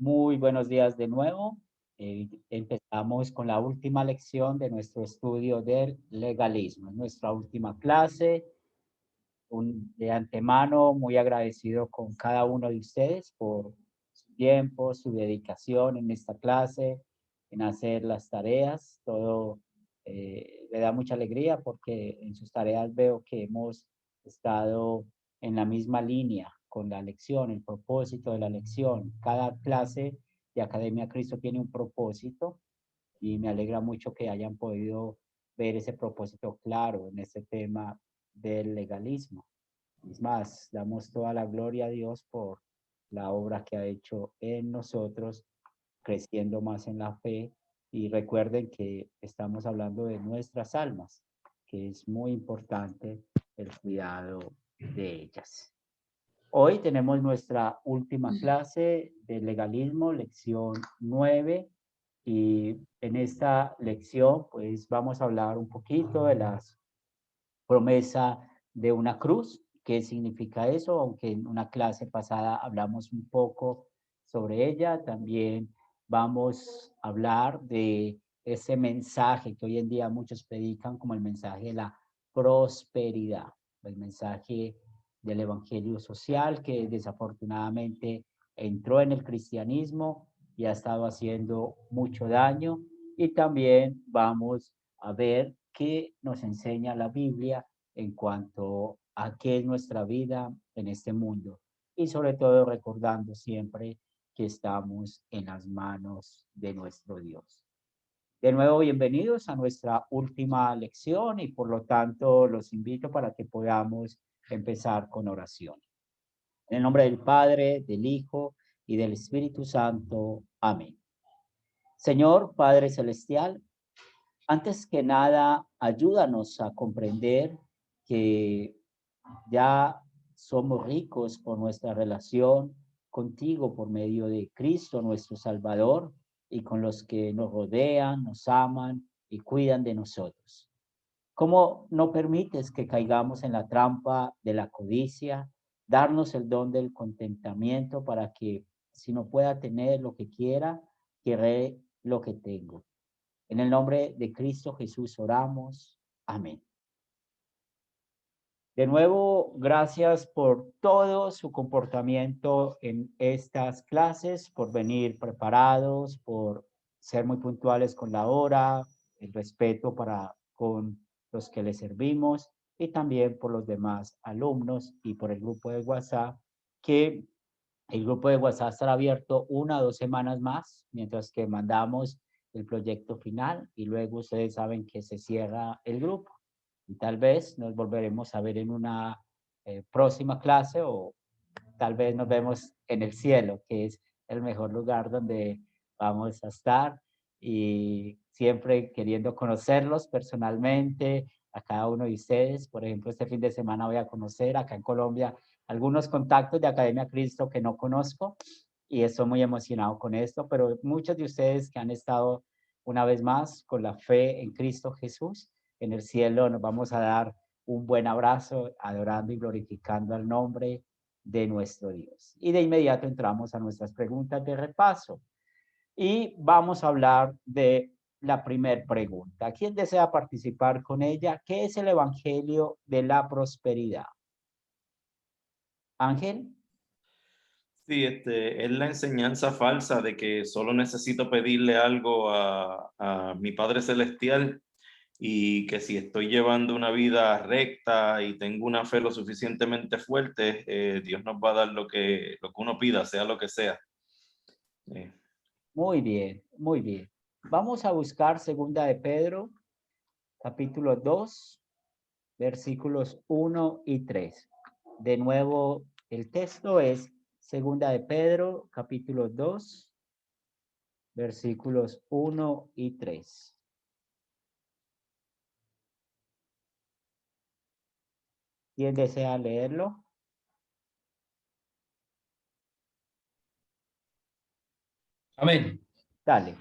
Muy buenos días de nuevo. Empezamos con la última lección de nuestro estudio del legalismo. En nuestra última clase, de antemano, muy agradecido con cada uno de ustedes por su tiempo, su dedicación en esta clase, en hacer las tareas. Todo me da mucha alegría porque en sus tareas veo que hemos estado en la misma línea con la lección, el propósito de la lección. Cada clase de Academia Cristo tiene un propósito y me alegra mucho que hayan podido ver ese propósito claro en este tema del legalismo. Es más, damos toda la gloria a Dios por la obra que ha hecho en nosotros, creciendo más en la fe. Y recuerden que estamos hablando de nuestras almas, que es muy importante el cuidado de ellas. Hoy tenemos nuestra última clase de legalismo, lección 9, y en esta lección pues vamos a hablar un poquito de las promesa de una cruz. ¿Qué significa eso? Aunque en una clase pasada hablamos un poco sobre ella, también vamos a hablar de ese mensaje que hoy en día muchos predican como el mensaje de la prosperidad, el mensaje del evangelio social que desafortunadamente entró en el cristianismo y ha estado haciendo mucho daño. Y también vamos a ver qué nos enseña la Biblia en cuanto a qué es nuestra vida en este mundo. Y sobre todo recordando siempre que estamos en las manos de nuestro Dios. De nuevo, bienvenidos a nuestra última lección y por lo tanto los invito para que podamos empezar con oración. En el nombre del Padre, del Hijo y del Espíritu Santo. Amén. Señor Padre Celestial, antes que nada, ayúdanos a comprender que ya somos ricos por nuestra relación contigo por medio de Cristo, nuestro Salvador, y con los que nos rodean, nos aman y cuidan de nosotros. ¿Cómo no permites que caigamos en la trampa de la codicia? Darnos el don del contentamiento para que, si no pueda tener lo que quiera, querré lo que tengo. En el nombre de Cristo Jesús oramos. Amén. De nuevo, gracias por todo su comportamiento en estas clases, por venir preparados, por ser muy puntuales con la hora, el respeto para con los que les servimos y también por los demás alumnos y por el grupo de WhatsApp, que el grupo de WhatsApp estará abierto 1 o 2 semanas más, mientras que mandamos el proyecto final y luego ustedes saben que se cierra el grupo. Y tal vez nos volveremos a ver en una próxima clase o tal vez nos vemos en el cielo, que es el mejor lugar donde vamos a estar y siempre queriendo conocerlos personalmente a cada uno de ustedes. Por ejemplo, este fin de semana voy a conocer acá en Colombia algunos contactos de Academia Cristo que no conozco y estoy muy emocionado con esto, pero muchos de ustedes que han estado una vez más con la fe en Cristo Jesús, en el cielo nos vamos a dar un buen abrazo, adorando y glorificando al nombre de nuestro Dios. Y de inmediato entramos a nuestras preguntas de repaso. Y vamos a hablar de la primera pregunta. ¿Quién desea participar con ella? ¿Qué es el Evangelio de la Prosperidad? Ángel. Sí, es la enseñanza falsa de que solo necesito pedirle algo a mi Padre Celestial y que si estoy llevando una vida recta y tengo una fe lo suficientemente fuerte, Dios nos va a dar lo que uno pida, sea lo que sea. Eh, Muy bien, muy bien. Vamos a buscar segunda de Pedro, capítulo 2, versículos 1 y 3. De nuevo, el texto es segunda de Pedro, capítulo 2, versículos 1 y 3. ¿Quién desea leerlo? Amén. Dale.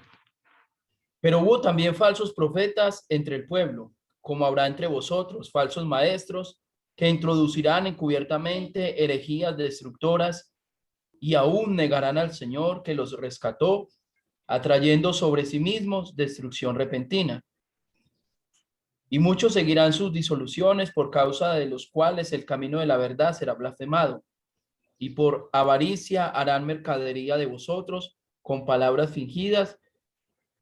Pero hubo también falsos profetas entre el pueblo, como habrá entre vosotros falsos maestros que introducirán encubiertamente herejías destructoras y aún negarán al Señor que los rescató, atrayendo sobre sí mismos destrucción repentina. Y muchos seguirán sus disoluciones, por causa de los cuales el camino de la verdad será blasfemado. Y por avaricia harán mercadería de vosotros con palabras fingidas.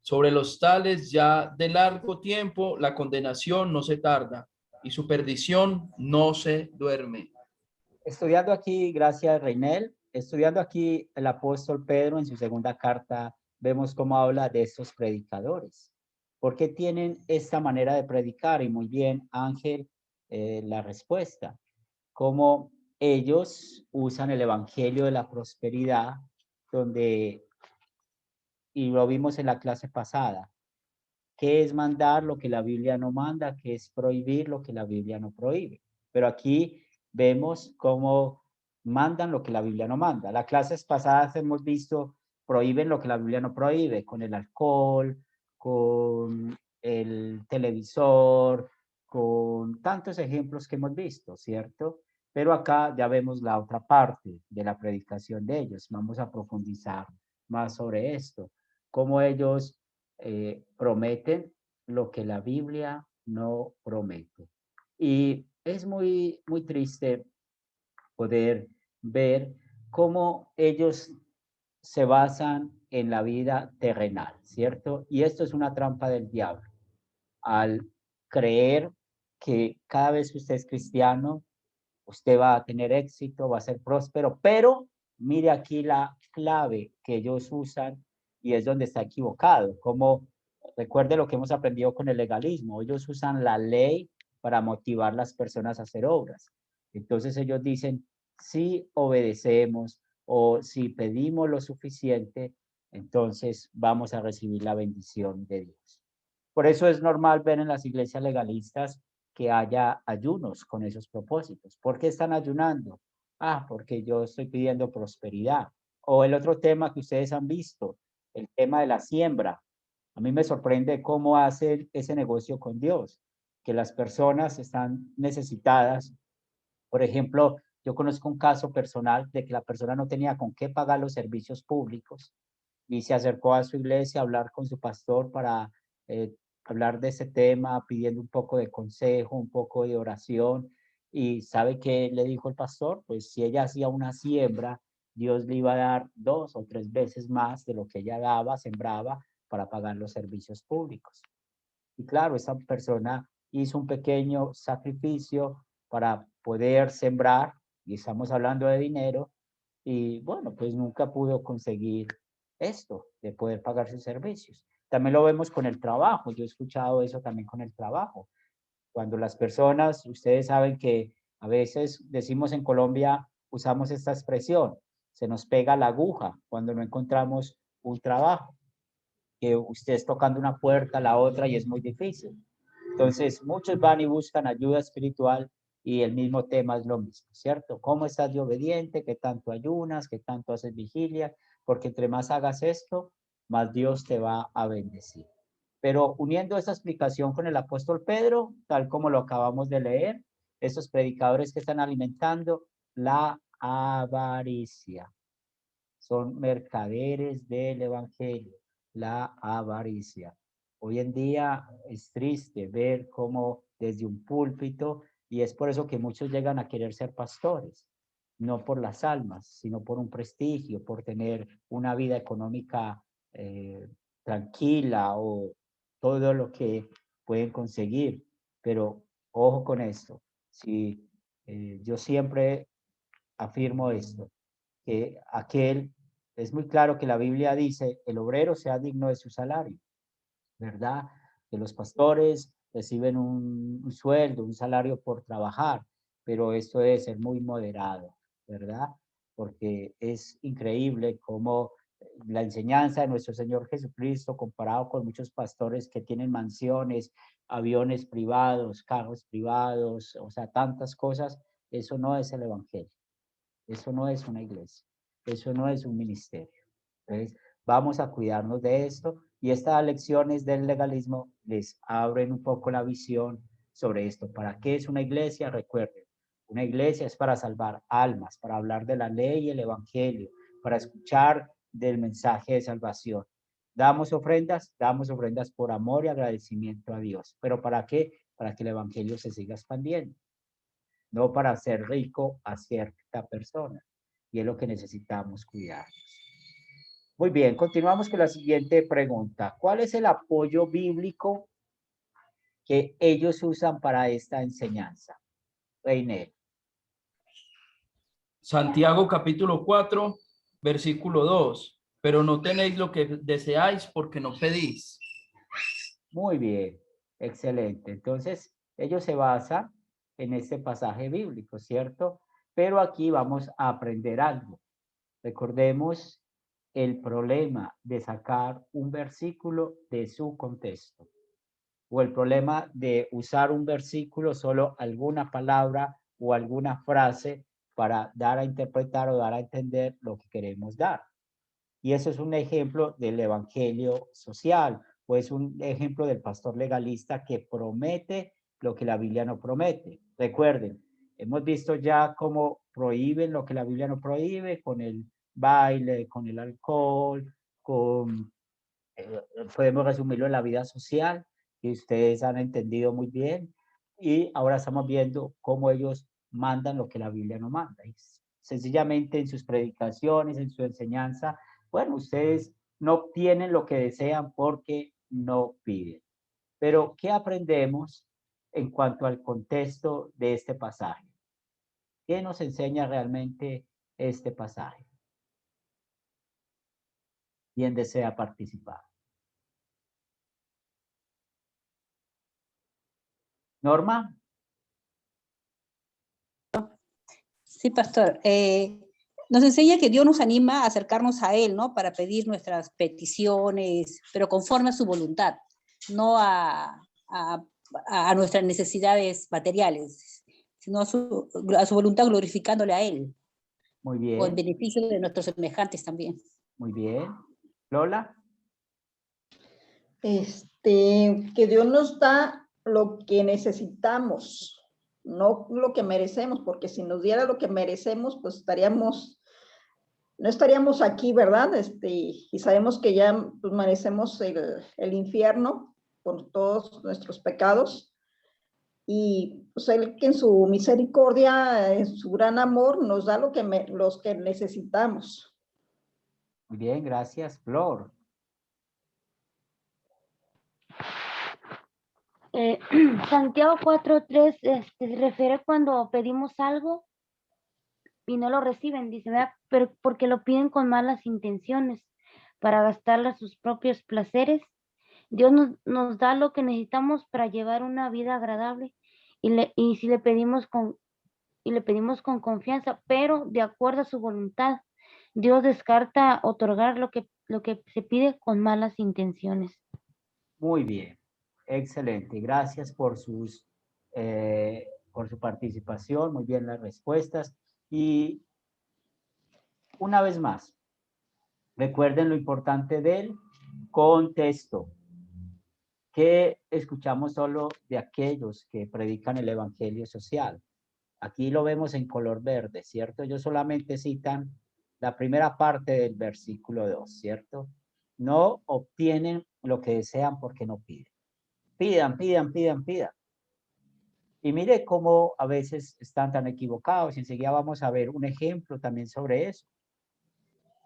Sobre los tales ya de largo tiempo la condenación no se tarda y su perdición no se duerme. Estudiando aquí, gracias Reinel, estudiando aquí el apóstol Pedro en su segunda carta, vemos cómo habla de estos predicadores. ¿Por qué tienen esta manera de predicar? Y muy bien, Ángel, la respuesta. Cómo ellos usan el evangelio de la prosperidad, donde, y lo vimos en la clase pasada, qué es mandar lo que la Biblia no manda, qué es prohibir lo que la Biblia no prohíbe. Pero aquí vemos cómo mandan lo que la Biblia no manda. Las clases pasadas hemos visto prohíben lo que la Biblia no prohíbe, con el alcohol, con el televisor, con tantos ejemplos que hemos visto, ¿cierto? Pero acá ya vemos la otra parte de la predicación de ellos. Vamos a profundizar más sobre esto, cómo ellos prometen lo que la Biblia no promete. Y es muy, muy triste poder ver cómo ellos se basan en la vida terrenal, ¿cierto? Y esto es una trampa del diablo. Al creer que cada vez que usted es cristiano, usted va a tener éxito, va a ser próspero, pero mire aquí la clave que ellos usan y es donde está equivocado. Como recuerde lo que hemos aprendido con el legalismo, ellos usan la ley para motivar a las personas a hacer obras. Entonces ellos dicen, si obedecemos o si pedimos lo suficiente, entonces vamos a recibir la bendición de Dios. Por eso es normal ver en las iglesias legalistas que haya ayunos con esos propósitos. ¿Por qué están ayunando? Ah, porque yo estoy pidiendo prosperidad. O el otro tema que ustedes han visto, el tema de la siembra. A mí me sorprende cómo hacen ese negocio con Dios, que las personas están necesitadas. Por ejemplo, yo conozco un caso personal de que la persona no tenía con qué pagar los servicios públicos y se acercó a su iglesia a hablar con su pastor para eh, hablar de ese tema, pidiendo un poco de consejo, un poco de oración. Y ¿sabe qué le dijo el pastor? Pues si ella hacía una siembra, Dios le iba a dar 2 o 3 veces más de lo que ella daba, sembraba, para pagar los servicios públicos. Y claro, esa persona hizo un pequeño sacrificio para poder sembrar, y estamos hablando de dinero, y bueno, pues nunca pudo conseguir esto, de poder pagar sus servicios. También lo vemos con el trabajo, yo he escuchado eso también con el trabajo. Cuando las personas, ustedes saben que a veces decimos en Colombia, usamos esta expresión, se nos pega la aguja cuando no encontramos un trabajo, que usted es tocando una puerta, la otra, y es muy difícil. Entonces, muchos van y buscan ayuda espiritual y el mismo tema es lo mismo, ¿cierto? ¿Cómo estás de obediente? ¿Qué tanto ayunas? ¿Qué tanto haces vigilia? Porque entre más hagas esto, más Dios te va a bendecir. Pero uniendo esa explicación con el apóstol Pedro, tal como lo acabamos de leer, esos predicadores que están alimentando la avaricia, son mercaderes del evangelio, la avaricia. Hoy en día es triste ver cómo desde un púlpito, y es por eso que muchos llegan a querer ser pastores, no por las almas, sino por un prestigio, por tener una vida económica tranquila o todo lo que pueden conseguir. Pero ojo con esto, si yo siempre afirmo esto, que aquel, es muy claro que la Biblia dice, el obrero sea digno de su salario, ¿verdad? Que los pastores reciben un sueldo, un salario por trabajar, pero esto debe ser muy moderado, ¿verdad? Porque es increíble cómo la enseñanza de nuestro Señor Jesucristo, comparado con muchos pastores que tienen mansiones, aviones privados, carros privados, o sea, tantas cosas, eso no es el Evangelio. Eso no es una iglesia, eso no es un ministerio. Entonces, vamos a cuidarnos de esto y estas lecciones del legalismo les abren un poco la visión sobre esto. ¿Para qué es una iglesia? Recuerden, una iglesia es para salvar almas, para hablar de la ley y el evangelio, para escuchar del mensaje de salvación. Damos ofrendas por amor y agradecimiento a Dios. ¿Pero para qué? Para que el evangelio se siga expandiendo, no para hacer rico a cierta persona. Y es lo que necesitamos cuidarnos. Muy bien, continuamos con la siguiente pregunta. ¿Cuál es el apoyo bíblico que ellos usan para esta enseñanza? Reiner. Santiago capítulo 4, versículo 2. Pero no tenéis lo que deseáis porque no pedís. Muy bien, excelente. Entonces, ellos se basan en este pasaje bíblico, ¿cierto? Pero aquí vamos a aprender algo. Recordemos el problema de sacar un versículo de su contexto, o el problema de usar un versículo, solo alguna palabra o alguna frase para dar a interpretar o dar a entender lo que queremos dar. Y eso es un ejemplo del evangelio social, o es un ejemplo del pastor legalista que promete lo que la Biblia no promete. Recuerden, hemos visto ya cómo prohíben lo que la Biblia no prohíbe, con el baile, con el alcohol, podemos resumirlo en la vida social, que ustedes han entendido muy bien, y ahora estamos viendo cómo ellos mandan lo que la Biblia no manda. Y sencillamente en sus predicaciones, en su enseñanza, bueno, ustedes no obtienen lo que desean porque no piden. Pero, ¿qué aprendemos en cuanto al contexto de este pasaje? ¿Qué nos enseña realmente este pasaje? ¿Quién desea participar? Norma. Sí, pastor. Nos enseña que Dios nos anima a acercarnos a Él, ¿no? Para pedir nuestras peticiones, pero conforme a su voluntad, no a nuestras necesidades materiales, sino a su voluntad, glorificándole a Él. Muy bien. O en beneficio de nuestros semejantes también. Muy bien. Lola. Que Dios nos da lo que necesitamos, no lo que merecemos, porque si nos diera lo que merecemos, pues no estaríamos aquí, ¿verdad? Y sabemos que ya pues, merecemos el infierno por todos nuestros pecados. Y pues Él que en su misericordia, en su gran amor, nos da los que necesitamos. Muy bien, gracias. Flor. Santiago 4:3 se refiere cuando pedimos algo y no lo reciben, dice, ¿verdad? Pero porque lo piden con malas intenciones para gastarle a sus propios placeres. Dios nos da lo que necesitamos para llevar una vida agradable y si le pedimos con confianza, pero de acuerdo a su voluntad. Dios descarta otorgar lo que se pide con malas intenciones. Muy bien. Excelente. Gracias por su participación. Muy bien las respuestas. Y una vez más, recuerden lo importante del contexto, que escuchamos solo de aquellos que predican el evangelio social. Aquí lo vemos en color verde, ¿cierto? Ellos solamente citan la primera parte del versículo 2, ¿cierto? No obtienen lo que desean porque no piden. Pidan, pidan, pidan, pidan. Y mire cómo a veces están tan equivocados. Y enseguida vamos a ver un ejemplo también sobre eso.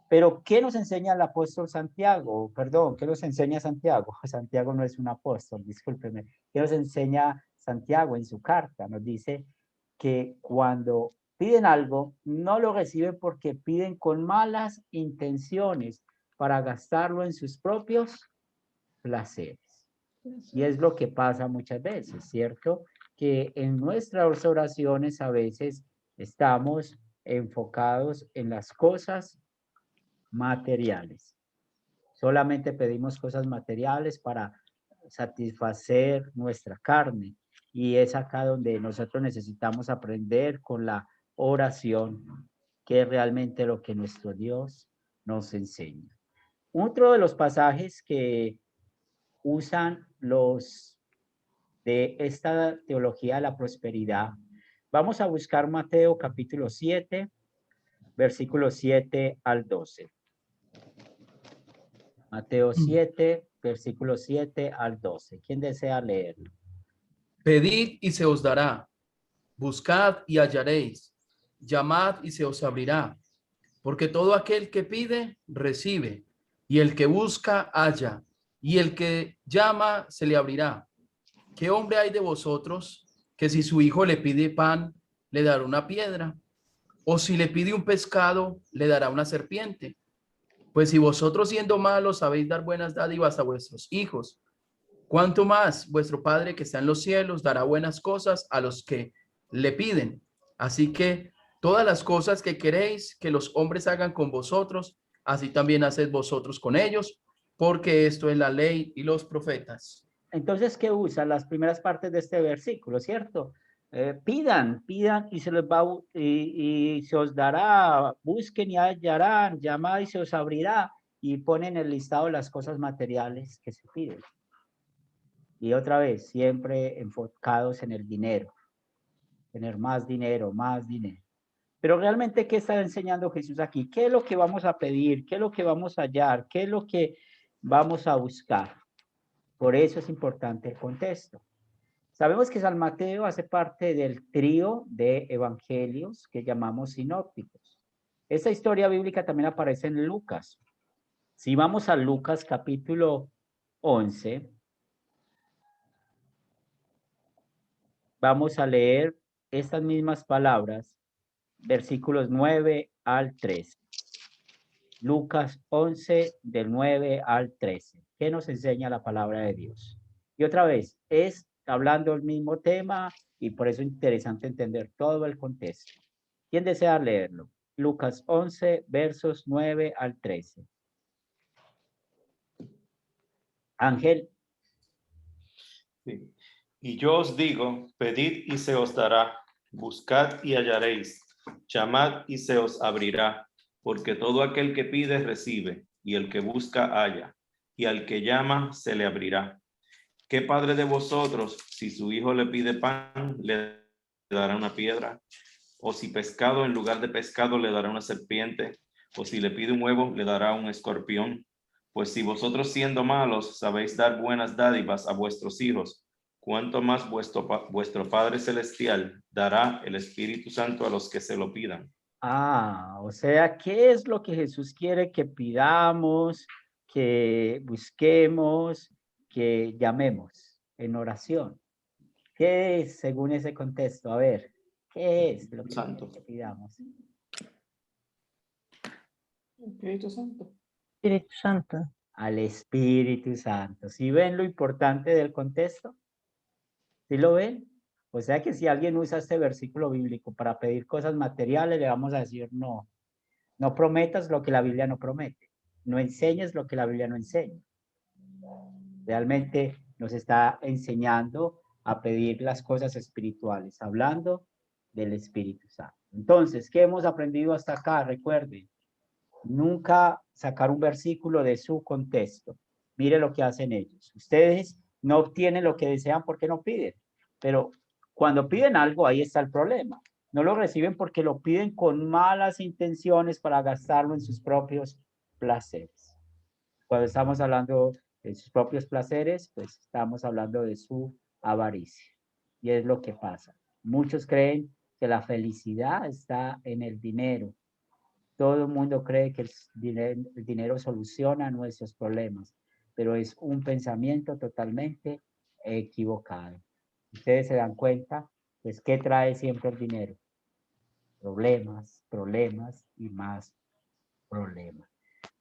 Pero, ¿qué nos enseña el apóstol Santiago? Perdón, ¿qué nos enseña Santiago? Santiago no es un apóstol, discúlpeme. ¿Qué nos enseña Santiago en su carta? Nos dice que cuando piden algo, no lo reciben porque piden con malas intenciones para gastarlo en sus propios placeres. Y es lo que pasa muchas veces, ¿cierto? Que en nuestras oraciones a veces estamos enfocados en las cosas materiales. Solamente pedimos cosas materiales para satisfacer nuestra carne. Y es acá donde nosotros necesitamos aprender con la oración, que es realmente lo que nuestro Dios nos enseña. Otro de los pasajes que usan los de esta teología de la prosperidad, vamos a buscar Mateo capítulo 7, versículos 7 al 12. Mateo 7, versículos 7 al 12. ¿Quién desea leerlo? Pedid y se os dará, buscad y hallaréis, llamad y se os abrirá, porque todo aquel que pide, recibe, y el que busca, halla, y el que llama, se le abrirá. ¿Qué hombre hay de vosotros que si su hijo le pide pan, le dará una piedra? O si le pide un pescado, le dará una serpiente. Pues si vosotros siendo malos sabéis dar buenas dádivas a vuestros hijos, ¿cuánto más vuestro Padre que está en los cielos dará buenas cosas a los que le piden? Así que todas las cosas que queréis que los hombres hagan con vosotros, así también haced vosotros con ellos, porque esto es la ley y los profetas. Entonces, ¿qué usa? Las primeras partes de este versículo, ¿cierto? Pidan y se les va y se os dará, busquen y hallarán, llamad y se os abrirá, y ponen el listado de las cosas materiales que se piden. Y otra vez, siempre enfocados en el dinero, tener más dinero, más dinero. Pero realmente, ¿qué está enseñando Jesús aquí? ¿Qué es lo que vamos a pedir? ¿Qué es lo que vamos a hallar? ¿Qué es lo que vamos a buscar? Por eso es importante el contexto. Sabemos que San Mateo hace parte del trío de evangelios que llamamos sinópticos. Esta historia bíblica también aparece en Lucas. Si vamos a Lucas capítulo 11, vamos a leer estas mismas palabras, versículos 9 al 13. Lucas 11, del 9 al 13. ¿Qué nos enseña la palabra de Dios? Y otra vez, es hablando el mismo tema y por eso es interesante entender todo el contexto. ¿Quién desea leerlo? Lucas 11, versos 9 al 13. Ángel. Sí. Y yo os digo, pedid y se os dará, buscad y hallaréis, llamad y se os abrirá, porque todo aquel que pide recibe, y el que busca halla, y al que llama se le abrirá. ¿Qué padre de vosotros, si su hijo le pide pan, le dará una piedra? O si pescado en lugar de pescado le dará una serpiente, o si le pide un huevo le dará un escorpión. Pues si vosotros siendo malos sabéis dar buenas dádivas a vuestros hijos, cuánto más vuestro Padre Celestial dará el Espíritu Santo a los que se lo pidan. O sea, ¿qué es lo que Jesús quiere que pidamos, que busquemos, que llamemos en oración? ¿Qué es según ese contexto? A ver, ¿qué es lo que Santo. quiere que pidamos? Espíritu Santo. Espíritu Santo. Al Espíritu Santo. ¿Sí ven lo importante del contexto? ¿Sí lo ven? O sea que si alguien usa este versículo bíblico para pedir cosas materiales, le vamos a decir no. No prometas lo que la Biblia no promete. No enseñes lo que la Biblia no enseña. Realmente nos está enseñando a pedir las cosas espirituales, hablando del Espíritu Santo. Entonces, ¿qué hemos aprendido hasta acá? Recuerden, nunca sacar un versículo de su contexto. Mire lo que hacen ellos. Ustedes no obtienen lo que desean porque no piden, pero cuando piden algo, ahí está el problema. No lo reciben porque lo piden con malas intenciones para gastarlo en sus propios placeres. Cuando estamos hablando de sus propios placeres, pues estamos hablando de su avaricia. Y es lo que pasa. Muchos creen que la felicidad está en el dinero. Todo el mundo cree que el dinero soluciona nuestros problemas, pero es un pensamiento totalmente equivocado. Ustedes se dan cuenta, pues, ¿qué trae siempre el dinero? Problemas, problemas y más problemas.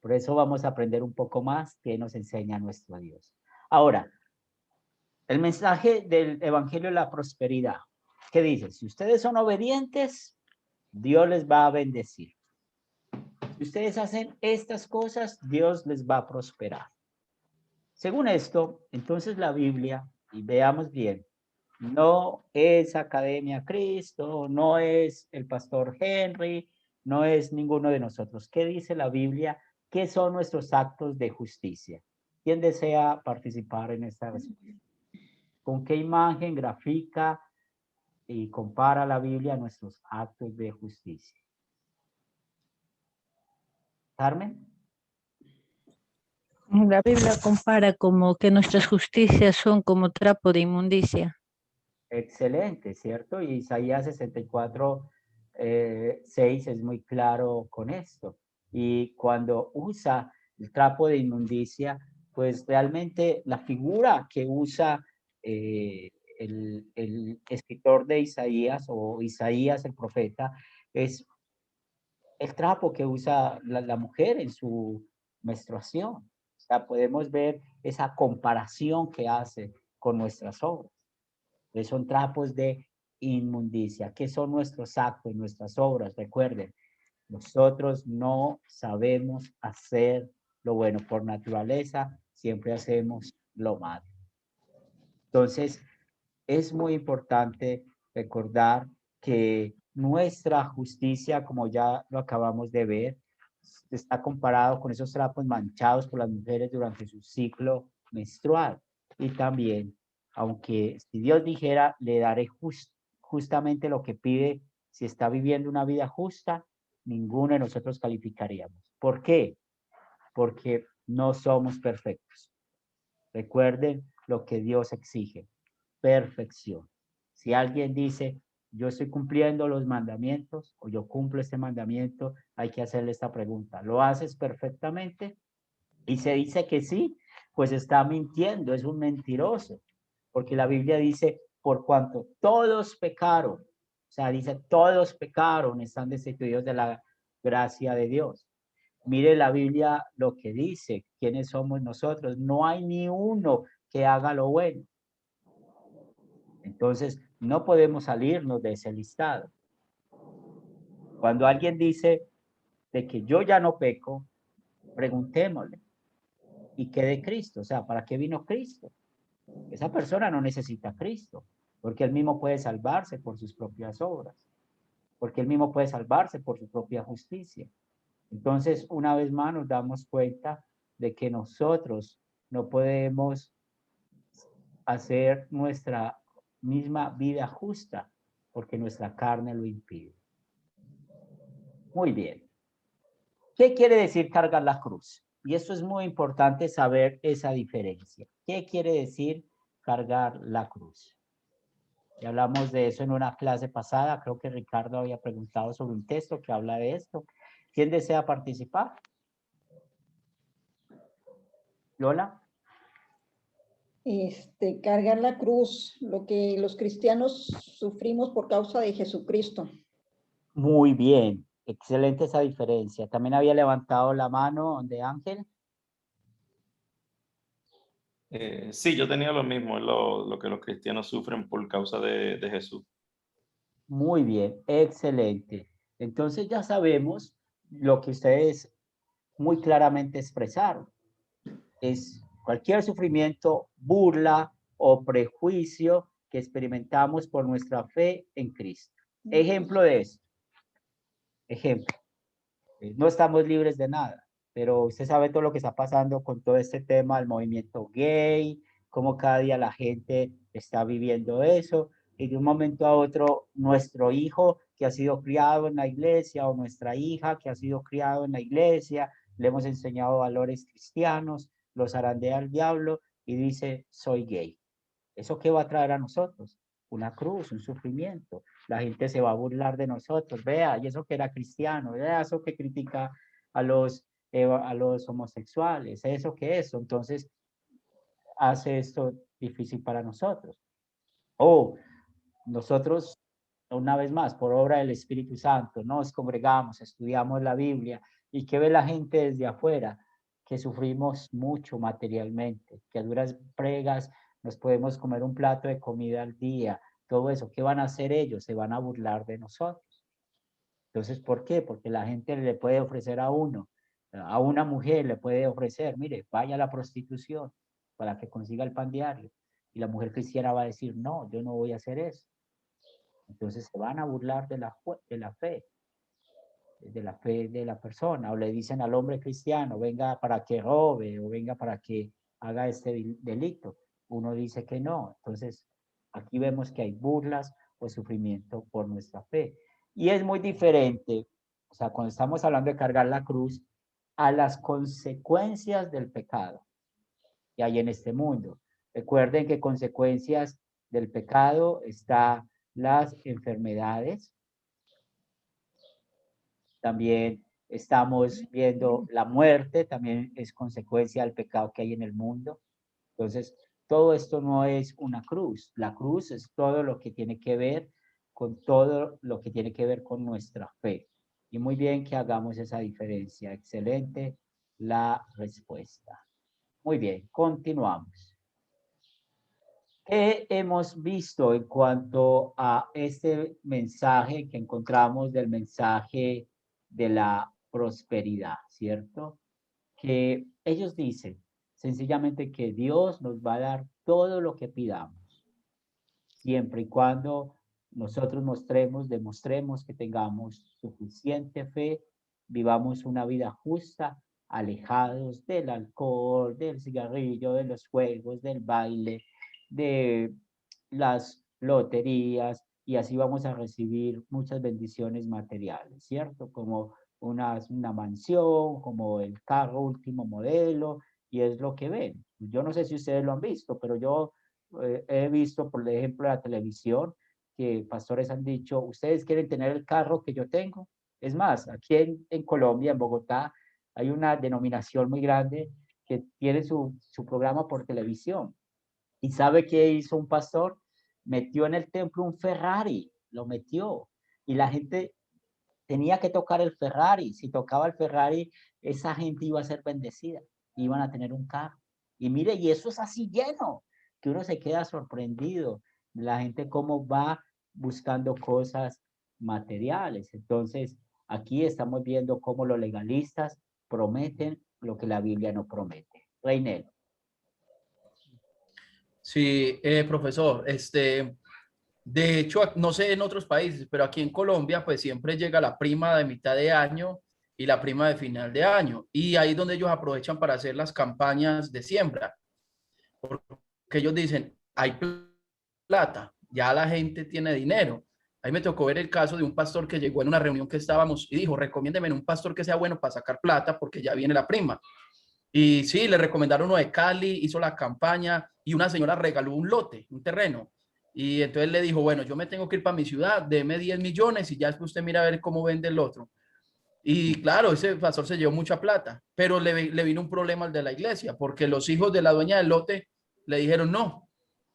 Por eso vamos a aprender un poco más qué nos enseña nuestro Dios. Ahora, el mensaje del Evangelio de la Prosperidad. ¿Qué dice? Si ustedes son obedientes, Dios les va a bendecir. Si ustedes hacen estas cosas, Dios les va a prosperar. Según esto, entonces la Biblia, y veamos bien, no es Academia Cristo, no es el pastor Henry, no es ninguno de nosotros. ¿Qué dice la Biblia? ¿Qué son nuestros actos de justicia? ¿Quién desea participar en esta respuesta? ¿Con qué imagen grafica y compara la Biblia nuestros actos de justicia? Carmen. La Biblia compara como que nuestras justicias son como trapo de inmundicia. Excelente, ¿cierto? Y Isaías 64, 6 es muy claro con esto. Y cuando usa el trapo de inmundicia, pues realmente la figura que usa el escritor de Isaías o Isaías el profeta es el trapo que usa la mujer en su menstruación. O sea, podemos ver esa comparación que hace con nuestras obras. Son trapos de inmundicia. ¿Qué son nuestros actos, nuestras obras? Recuerden, nosotros no sabemos hacer lo bueno por naturaleza, siempre hacemos lo malo. Entonces, es muy importante recordar que nuestra justicia, como ya lo acabamos de ver, está comparado con esos trapos manchados por las mujeres durante su ciclo menstrual. Y también, aunque si Dios dijera, le daré justamente lo que pide, si está viviendo una vida justa, ninguno de nosotros calificaríamos. ¿Por qué? Porque no somos perfectos. Recuerden lo que Dios exige, perfección. Si alguien dice, yo estoy cumpliendo los mandamientos o yo cumplo este mandamiento, hay que hacerle esta pregunta. ¿Lo haces perfectamente? Y se dice que sí, pues está mintiendo, es un mentiroso. Porque la Biblia dice, por cuanto todos pecaron, o sea, dice, todos pecaron, están destituidos de la gracia de Dios. Mire la Biblia lo que dice, quiénes somos nosotros. No hay ni uno que haga lo bueno. Entonces, no podemos salirnos de ese listado. Cuando alguien dice de que yo ya no peco, preguntémosle, ¿y qué de Cristo? O sea, ¿para qué vino Cristo? Esa persona no necesita a Cristo, porque él mismo puede salvarse por sus propias obras, porque él mismo puede salvarse por su propia justicia. Entonces, una vez más nos damos cuenta de que nosotros no podemos hacer nuestra misma vida justa, porque nuestra carne lo impide. Muy bien. ¿Qué quiere decir cargar la cruz? Y esto es muy importante saber esa diferencia. ¿Qué quiere decir cargar la cruz? Ya hablamos de eso en una clase pasada. Creo que Ricardo había preguntado sobre un texto que habla de esto. ¿Quién desea participar? Lola. Cargar la cruz, lo que los cristianos sufrimos por causa de Jesucristo. Muy bien, excelente esa diferencia. También había levantado la mano de Ángel. Sí, yo tenía lo mismo, lo que los cristianos sufren por causa de Jesús. Muy bien, excelente. Entonces ya sabemos lo que ustedes muy claramente expresaron. Es cualquier sufrimiento, burla o prejuicio que experimentamos por nuestra fe en Cristo. Ejemplo de esto. Ejemplo. No estamos libres de nada, pero usted sabe todo lo que está pasando con todo este tema del movimiento gay, cómo cada día la gente está viviendo eso, y de un momento a otro nuestro hijo que ha sido criado en la iglesia o nuestra hija que ha sido criado en la iglesia, le hemos enseñado valores cristianos, los zarandea al diablo y dice, soy gay. ¿Eso qué va a traer a nosotros? Una cruz, un sufrimiento. La gente se va a burlar de nosotros. Vea, y eso que era cristiano, vea, eso que critica a los homosexuales, eso que eso. Entonces, hace esto difícil para nosotros. O nosotros, una vez más, por obra del Espíritu Santo, nos congregamos, estudiamos la Biblia y que ve la gente desde afuera, que sufrimos mucho materialmente, que a duras pregas nos podemos comer un plato de comida al día, todo eso. ¿Qué van a hacer ellos? Se van a burlar de nosotros. Entonces, ¿por qué? Porque la gente le puede ofrecer a uno, a una mujer le puede ofrecer, mire, vaya a la prostitución para que consiga el pan diario. Y la mujer cristiana va a decir, no, yo no voy a hacer eso. Entonces se van a burlar de la fe de la persona, o le dicen al hombre cristiano, venga para que robe, o venga para que haga este delito. Uno dice que no. Entonces, aquí vemos que hay burlas o sufrimiento por nuestra fe. Y es muy diferente, o sea, cuando estamos hablando de cargar la cruz, a las consecuencias del pecado que hay en este mundo. Recuerden que consecuencias del pecado está las enfermedades. También estamos viendo la muerte, también es consecuencia del pecado que hay en el mundo. Entonces, todo esto no es una cruz. La cruz es todo lo que tiene que ver con todo lo que tiene que ver con nuestra fe. Y muy bien que hagamos esa diferencia. Excelente la respuesta. Muy bien, continuamos. ¿Qué hemos visto en cuanto a este mensaje que encontramos del mensaje de la prosperidad, cierto? Que ellos dicen sencillamente que Dios nos va a dar todo lo que pidamos, siempre y cuando nosotros demostremos que tengamos suficiente fe, vivamos una vida justa, alejados del alcohol, del cigarrillo, de los juegos, del baile, de las loterías, y así vamos a recibir muchas bendiciones materiales, ¿cierto? Como una mansión, como el carro último modelo, y es lo que ven. Yo no sé si ustedes lo han visto, pero yo he visto, por ejemplo, en la televisión, que pastores han dicho, ¿ustedes quieren tener el carro que yo tengo? Es más, aquí en Colombia, en Bogotá, hay una denominación muy grande que tiene su programa por televisión. ¿Y sabe qué hizo un pastor? Metió en el templo un Ferrari, lo metió. Y la gente tenía que tocar el Ferrari. Si tocaba el Ferrari, esa gente iba a ser bendecida. Iban a tener un carro. Y mire, y eso es así lleno, que uno se queda sorprendido. La gente cómo va buscando cosas materiales. Entonces, aquí estamos viendo cómo los legalistas prometen lo que la Biblia no promete. Reinel. Sí, profesor, de hecho, no sé en otros países, pero aquí en Colombia, pues siempre llega la prima de mitad de año y la prima de final de año. Y ahí es donde ellos aprovechan para hacer las campañas de siembra. Porque ellos dicen, hay plata, ya la gente tiene dinero. Ahí me tocó ver el caso de un pastor que llegó en una reunión que estábamos y dijo, recomiéndeme un pastor que sea bueno para sacar plata porque ya viene la prima. Y sí, le recomendaron uno de Cali, hizo la campaña y una señora regaló un lote, un terreno. Y entonces le dijo, bueno, yo me tengo que ir para mi ciudad, deme 10 millones y ya después usted mira a ver cómo vende el otro. Y claro, ese pastor se llevó mucha plata, pero le vino un problema al de la iglesia, porque los hijos de la dueña del lote le dijeron, no,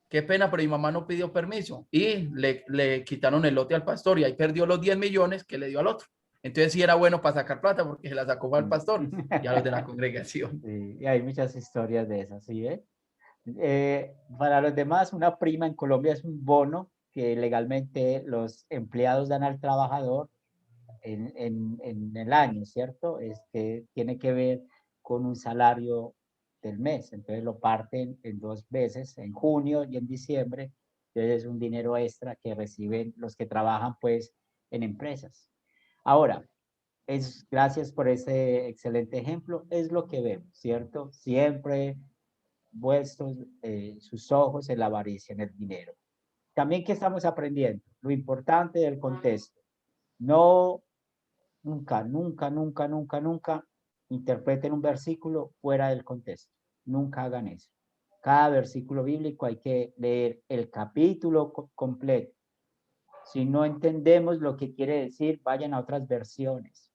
qué pena, pero mi mamá no pidió permiso. Y le quitaron el lote al pastor y ahí perdió los 10 millones que le dio al otro. Entonces sí era bueno para sacar plata porque se la sacó al pastor y a los de la congregación. Sí, y hay muchas historias de esas, ¿sí? Para los demás, una prima en Colombia es un bono que legalmente los empleados dan al trabajador en el año, ¿cierto? Tiene que ver con un salario del mes, entonces lo parten en 2 veces, en junio y en diciembre, entonces es un dinero extra que reciben los que trabajan pues en empresas. Ahora, gracias por ese excelente ejemplo, es lo que vemos, ¿cierto? Siempre vuestros sus ojos en la avaricia, en el dinero. También que estamos aprendiendo, lo importante del contexto. No, nunca, nunca, nunca, nunca, nunca interpreten un versículo fuera del contexto. Nunca hagan eso. Cada versículo bíblico hay que leer el capítulo completo. Si no entendemos lo que quiere decir, vayan a otras versiones.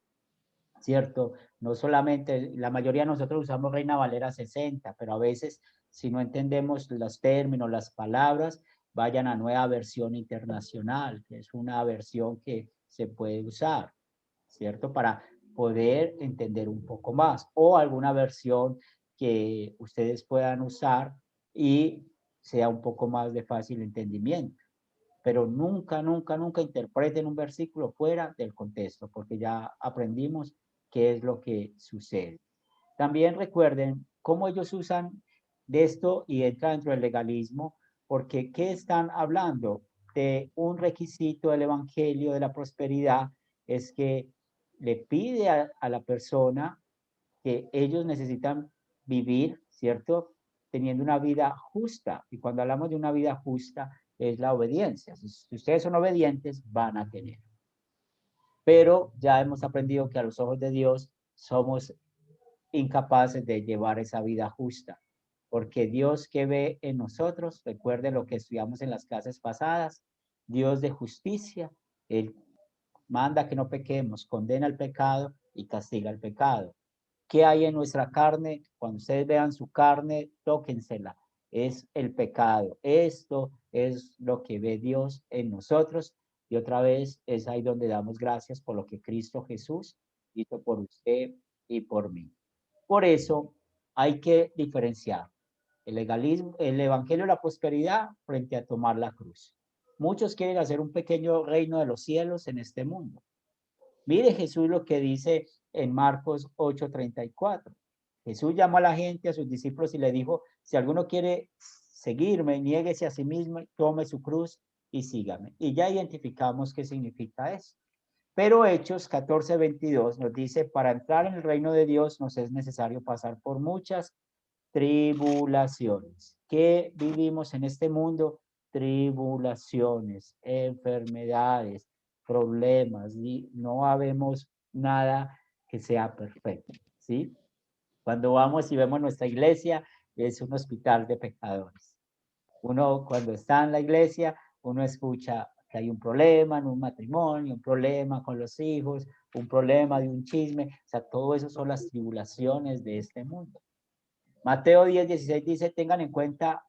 ¿Cierto? No solamente, la mayoría de nosotros usamos Reina Valera 60, pero a veces si no entendemos los términos, las palabras, vayan a Nueva Versión Internacional, que es una versión que se puede usar, ¿cierto? Para poder entender un poco más, o alguna versión que ustedes puedan usar y sea un poco más de fácil entendimiento. Pero nunca, nunca, nunca interpreten un versículo fuera del contexto, porque ya aprendimos qué es lo que sucede. También recuerden cómo ellos usan de esto y entra dentro del legalismo, porque ¿qué están hablando? De un requisito del evangelio de la prosperidad es que le pide a la persona que ellos necesitan vivir, ¿cierto? Teniendo una vida justa. Y cuando hablamos de una vida justa, es la obediencia. Si ustedes son obedientes, van a tener. Pero ya hemos aprendido que a los ojos de Dios somos incapaces de llevar esa vida justa. Porque Dios que ve en nosotros, recuerde lo que estudiamos en las clases pasadas, Dios de justicia, Él manda que no pequemos, condena el pecado y castiga el pecado. ¿Qué hay en nuestra carne? Cuando ustedes vean su carne, tóquensela. Es el pecado. Esto es lo que ve Dios en nosotros. Y otra vez es ahí donde damos gracias por lo que Cristo Jesús hizo por usted y por mí. Por eso hay que diferenciar el legalismo, el evangelio de la prosperidad frente a tomar la cruz. Muchos quieren hacer un pequeño reino de los cielos en este mundo. Mire Jesús lo que dice en Marcos 8:34. Jesús llamó a la gente, a sus discípulos y le dijo, si alguno quiere seguirme, niéguese a sí mismo, tome su cruz y sígame. Y ya identificamos qué significa eso. Pero Hechos 14:22 nos dice, para entrar en el reino de Dios nos es necesario pasar por muchas tribulaciones. ¿Qué vivimos en este mundo? Tribulaciones, enfermedades, problemas, y no habemos nada que sea perfecto, ¿sí? Cuando vamos y vemos nuestra iglesia, es un hospital de pecadores. Uno cuando está en la iglesia, uno escucha que hay un problema en un matrimonio, un problema con los hijos, un problema de un chisme, o sea, todo eso son las tribulaciones de este mundo. Mateo 10:16 dice, tengan en cuenta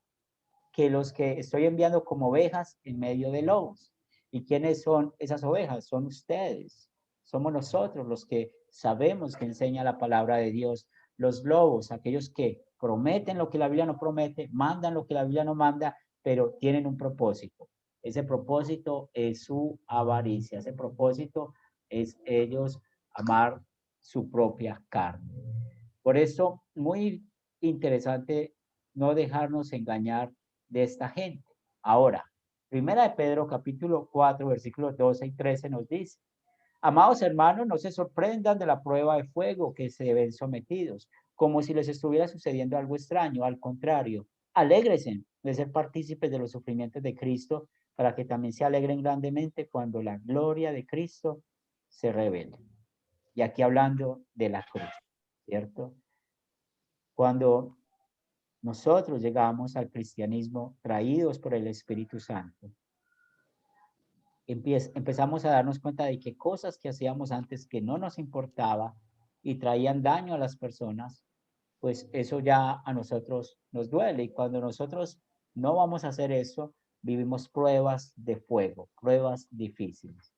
que los que estoy enviando como ovejas en medio de lobos. ¿Y quiénes son esas ovejas? Son ustedes. Somos nosotros los que sabemos que enseña la palabra de Dios. Los lobos, aquellos que prometen lo que la Biblia no promete, mandan lo que la Biblia no manda, pero tienen un propósito. Ese propósito es su avaricia. Ese propósito es ellos amar su propia carne. Por eso, muy interesante no dejarnos engañar de esta gente. Ahora, Primera de Pedro, capítulo 4, versículos 12 y 13 nos dice, amados hermanos, no se sorprendan de la prueba de fuego que se ven sometidos, como si les estuviera sucediendo algo extraño. Al contrario, alégresen de ser partícipes de los sufrimientos de Cristo, para que también se alegren grandemente cuando la gloria de Cristo se revele. Y aquí hablando de la cruz, ¿cierto? Cuando nosotros llegamos al cristianismo traídos por el Espíritu Santo, empezamos a darnos cuenta de que cosas que hacíamos antes que no nos importaba y traían daño a las personas, pues eso ya a nosotros nos duele. Y cuando nosotros no vamos a hacer eso, vivimos pruebas de fuego, pruebas difíciles.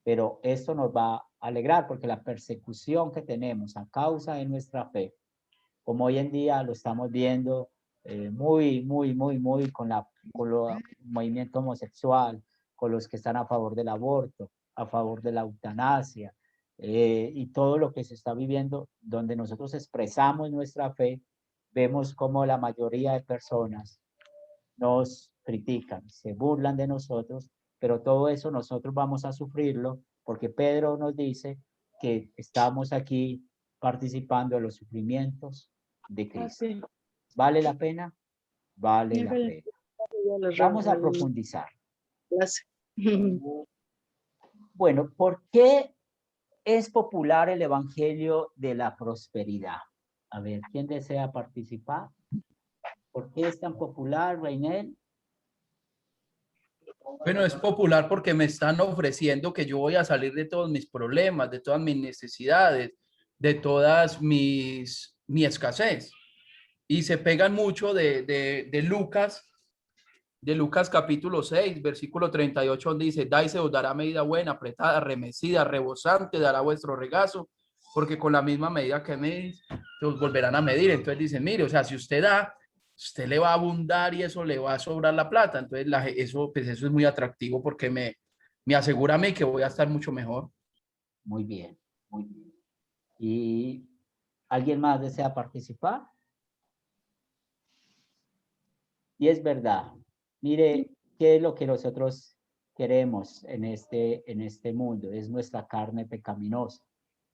Pero esto nos va a alegrar porque la persecución que tenemos a causa de nuestra fe, como hoy en día lo estamos viendo muy con el movimiento homosexual, con los que están a favor del aborto, a favor de la eutanasia, y todo lo que se está viviendo, donde nosotros expresamos nuestra fe, vemos como la mayoría de personas nos critican, se burlan de nosotros, pero todo eso nosotros vamos a sufrirlo, porque Pedro nos dice que estamos aquí participando de los sufrimientos de Cristo. ¿Vale la pena? Vale la pena. Vamos a profundizar. Bueno, ¿por qué es popular el evangelio de la prosperidad? A ver, ¿quién desea participar? ¿Por qué es tan popular, Reinel? Bueno, es popular porque me están ofreciendo que yo voy a salir de todos mis problemas, de todas mis necesidades, de todas mi escasez. Y se pegan mucho de Lucas capítulo 6, versículo 38, donde dice, dais se os dará medida buena, apretada, remecida, rebosante, dará vuestro regazo, porque con la misma medida que medís, se os volverán a medir. Entonces dice, mire, o sea, si usted da, usted le va a abundar y eso le va a sobrar la plata. Entonces eso es muy atractivo porque me asegura a mí que voy a estar mucho mejor. Muy bien, muy bien. ¿Y alguien más desea participar? Y es verdad. Mire, ¿qué es lo que nosotros queremos en este mundo? Es nuestra carne pecaminosa.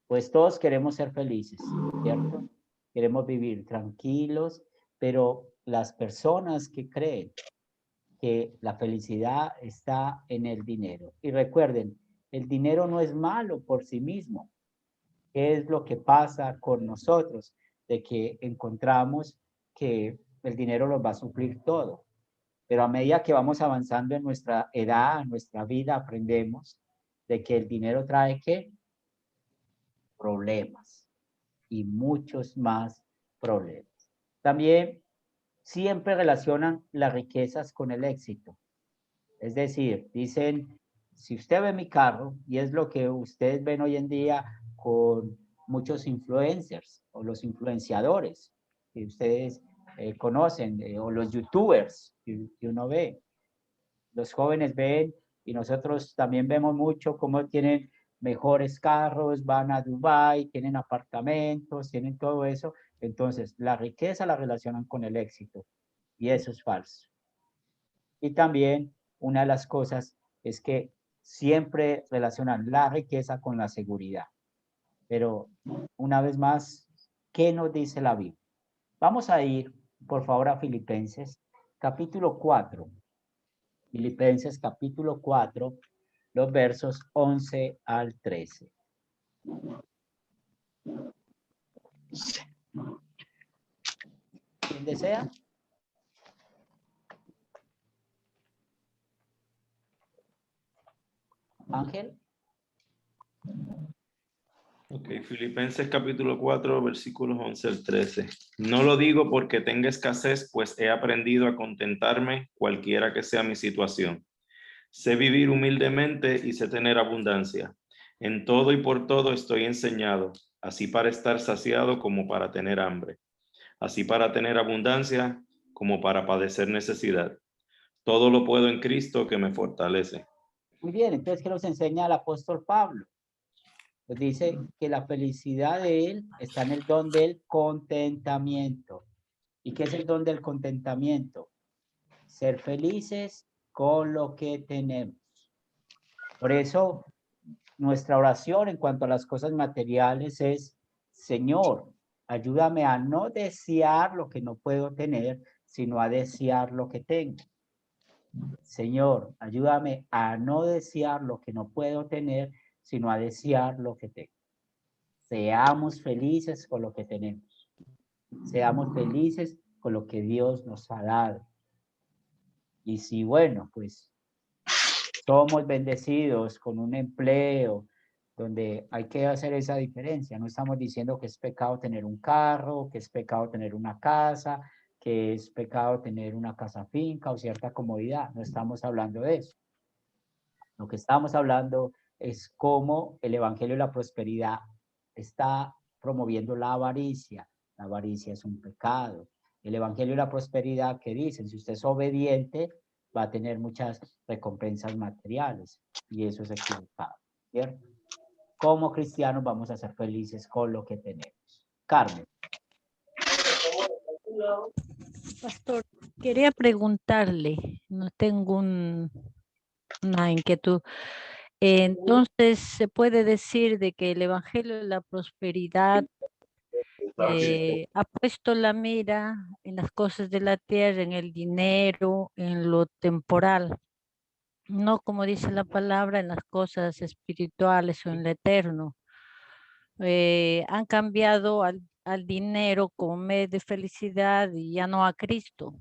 Pues todos queremos ser felices, ¿cierto? Queremos vivir tranquilos, pero las personas que creen que la felicidad está en el dinero. Y recuerden, el dinero no es malo por sí mismo. ¿Qué es lo que pasa con nosotros? de que encontramos que el dinero nos va a suplir todo. Pero a medida que vamos avanzando en nuestra edad, en nuestra vida, aprendemos de que el dinero trae ¿qué? Problemas y muchos más problemas. También siempre relacionan las riquezas con el éxito. Es decir, dicen, si usted ve mi carro, y es lo que ustedes ven hoy en día con muchos influencers o los influenciadores que ustedes conocen, o los youtubers que uno ve. Los jóvenes ven y nosotros también vemos mucho cómo tienen mejores carros, van a Dubái, tienen apartamentos, tienen todo eso. Entonces, la riqueza la relacionan con el éxito y eso es falso. Y también una de las cosas es que siempre relacionan la riqueza con la seguridad. Pero una vez más, ¿qué nos dice la Biblia? Vamos a ir, por favor, a Filipenses, capítulo 4. Filipenses, capítulo 4, los versos 11 al 13. ¿Quién desea? Ángel. Ok, Filipenses capítulo 4, versículos 11 al 13. No lo digo porque tenga escasez, pues he aprendido a contentarme cualquiera que sea mi situación. Sé vivir humildemente y sé tener abundancia. En todo y por todo estoy enseñado, así para estar saciado como para tener hambre, así para tener abundancia como para padecer necesidad. Todo lo puedo en Cristo que me fortalece. Muy bien, entonces, ¿qué nos enseña el apóstol Pablo? Pues dice que la felicidad de él está en el don del contentamiento. ¿Y qué es el don del contentamiento? Ser felices con lo que tenemos. Por eso, nuestra oración en cuanto a las cosas materiales es, Señor, ayúdame a no desear lo que no puedo tener, sino a desear lo que tengo. Señor, ayúdame a no desear lo que no puedo tener, sino a desear lo que tengo. Seamos felices con lo que tenemos. Seamos felices con lo que Dios nos ha dado. Y si, bueno, pues somos bendecidos con un empleo donde hay que hacer esa diferencia. No estamos diciendo que es pecado tener un carro, que es pecado tener una casa, que es pecado tener una casa finca o cierta comodidad. No estamos hablando de eso. Lo que estamos hablando es cómo el Evangelio de la Prosperidad está promoviendo la avaricia. La avaricia es un pecado. El Evangelio de la Prosperidad que dicen, si usted es obediente, va a tener muchas recompensas materiales. Y eso es equivocado, ¿cierto? Como cristianos vamos a ser felices con lo que tenemos. Carmen. Pastor, quería preguntarle, no tengo una inquietud. Entonces, ¿se puede decir de que el Evangelio de la Prosperidad ha puesto la mira en las cosas de la tierra, en el dinero, en lo temporal, no como dice la palabra, en las cosas espirituales o en lo eterno? Han cambiado al dinero como medio de felicidad y ya no a Cristo.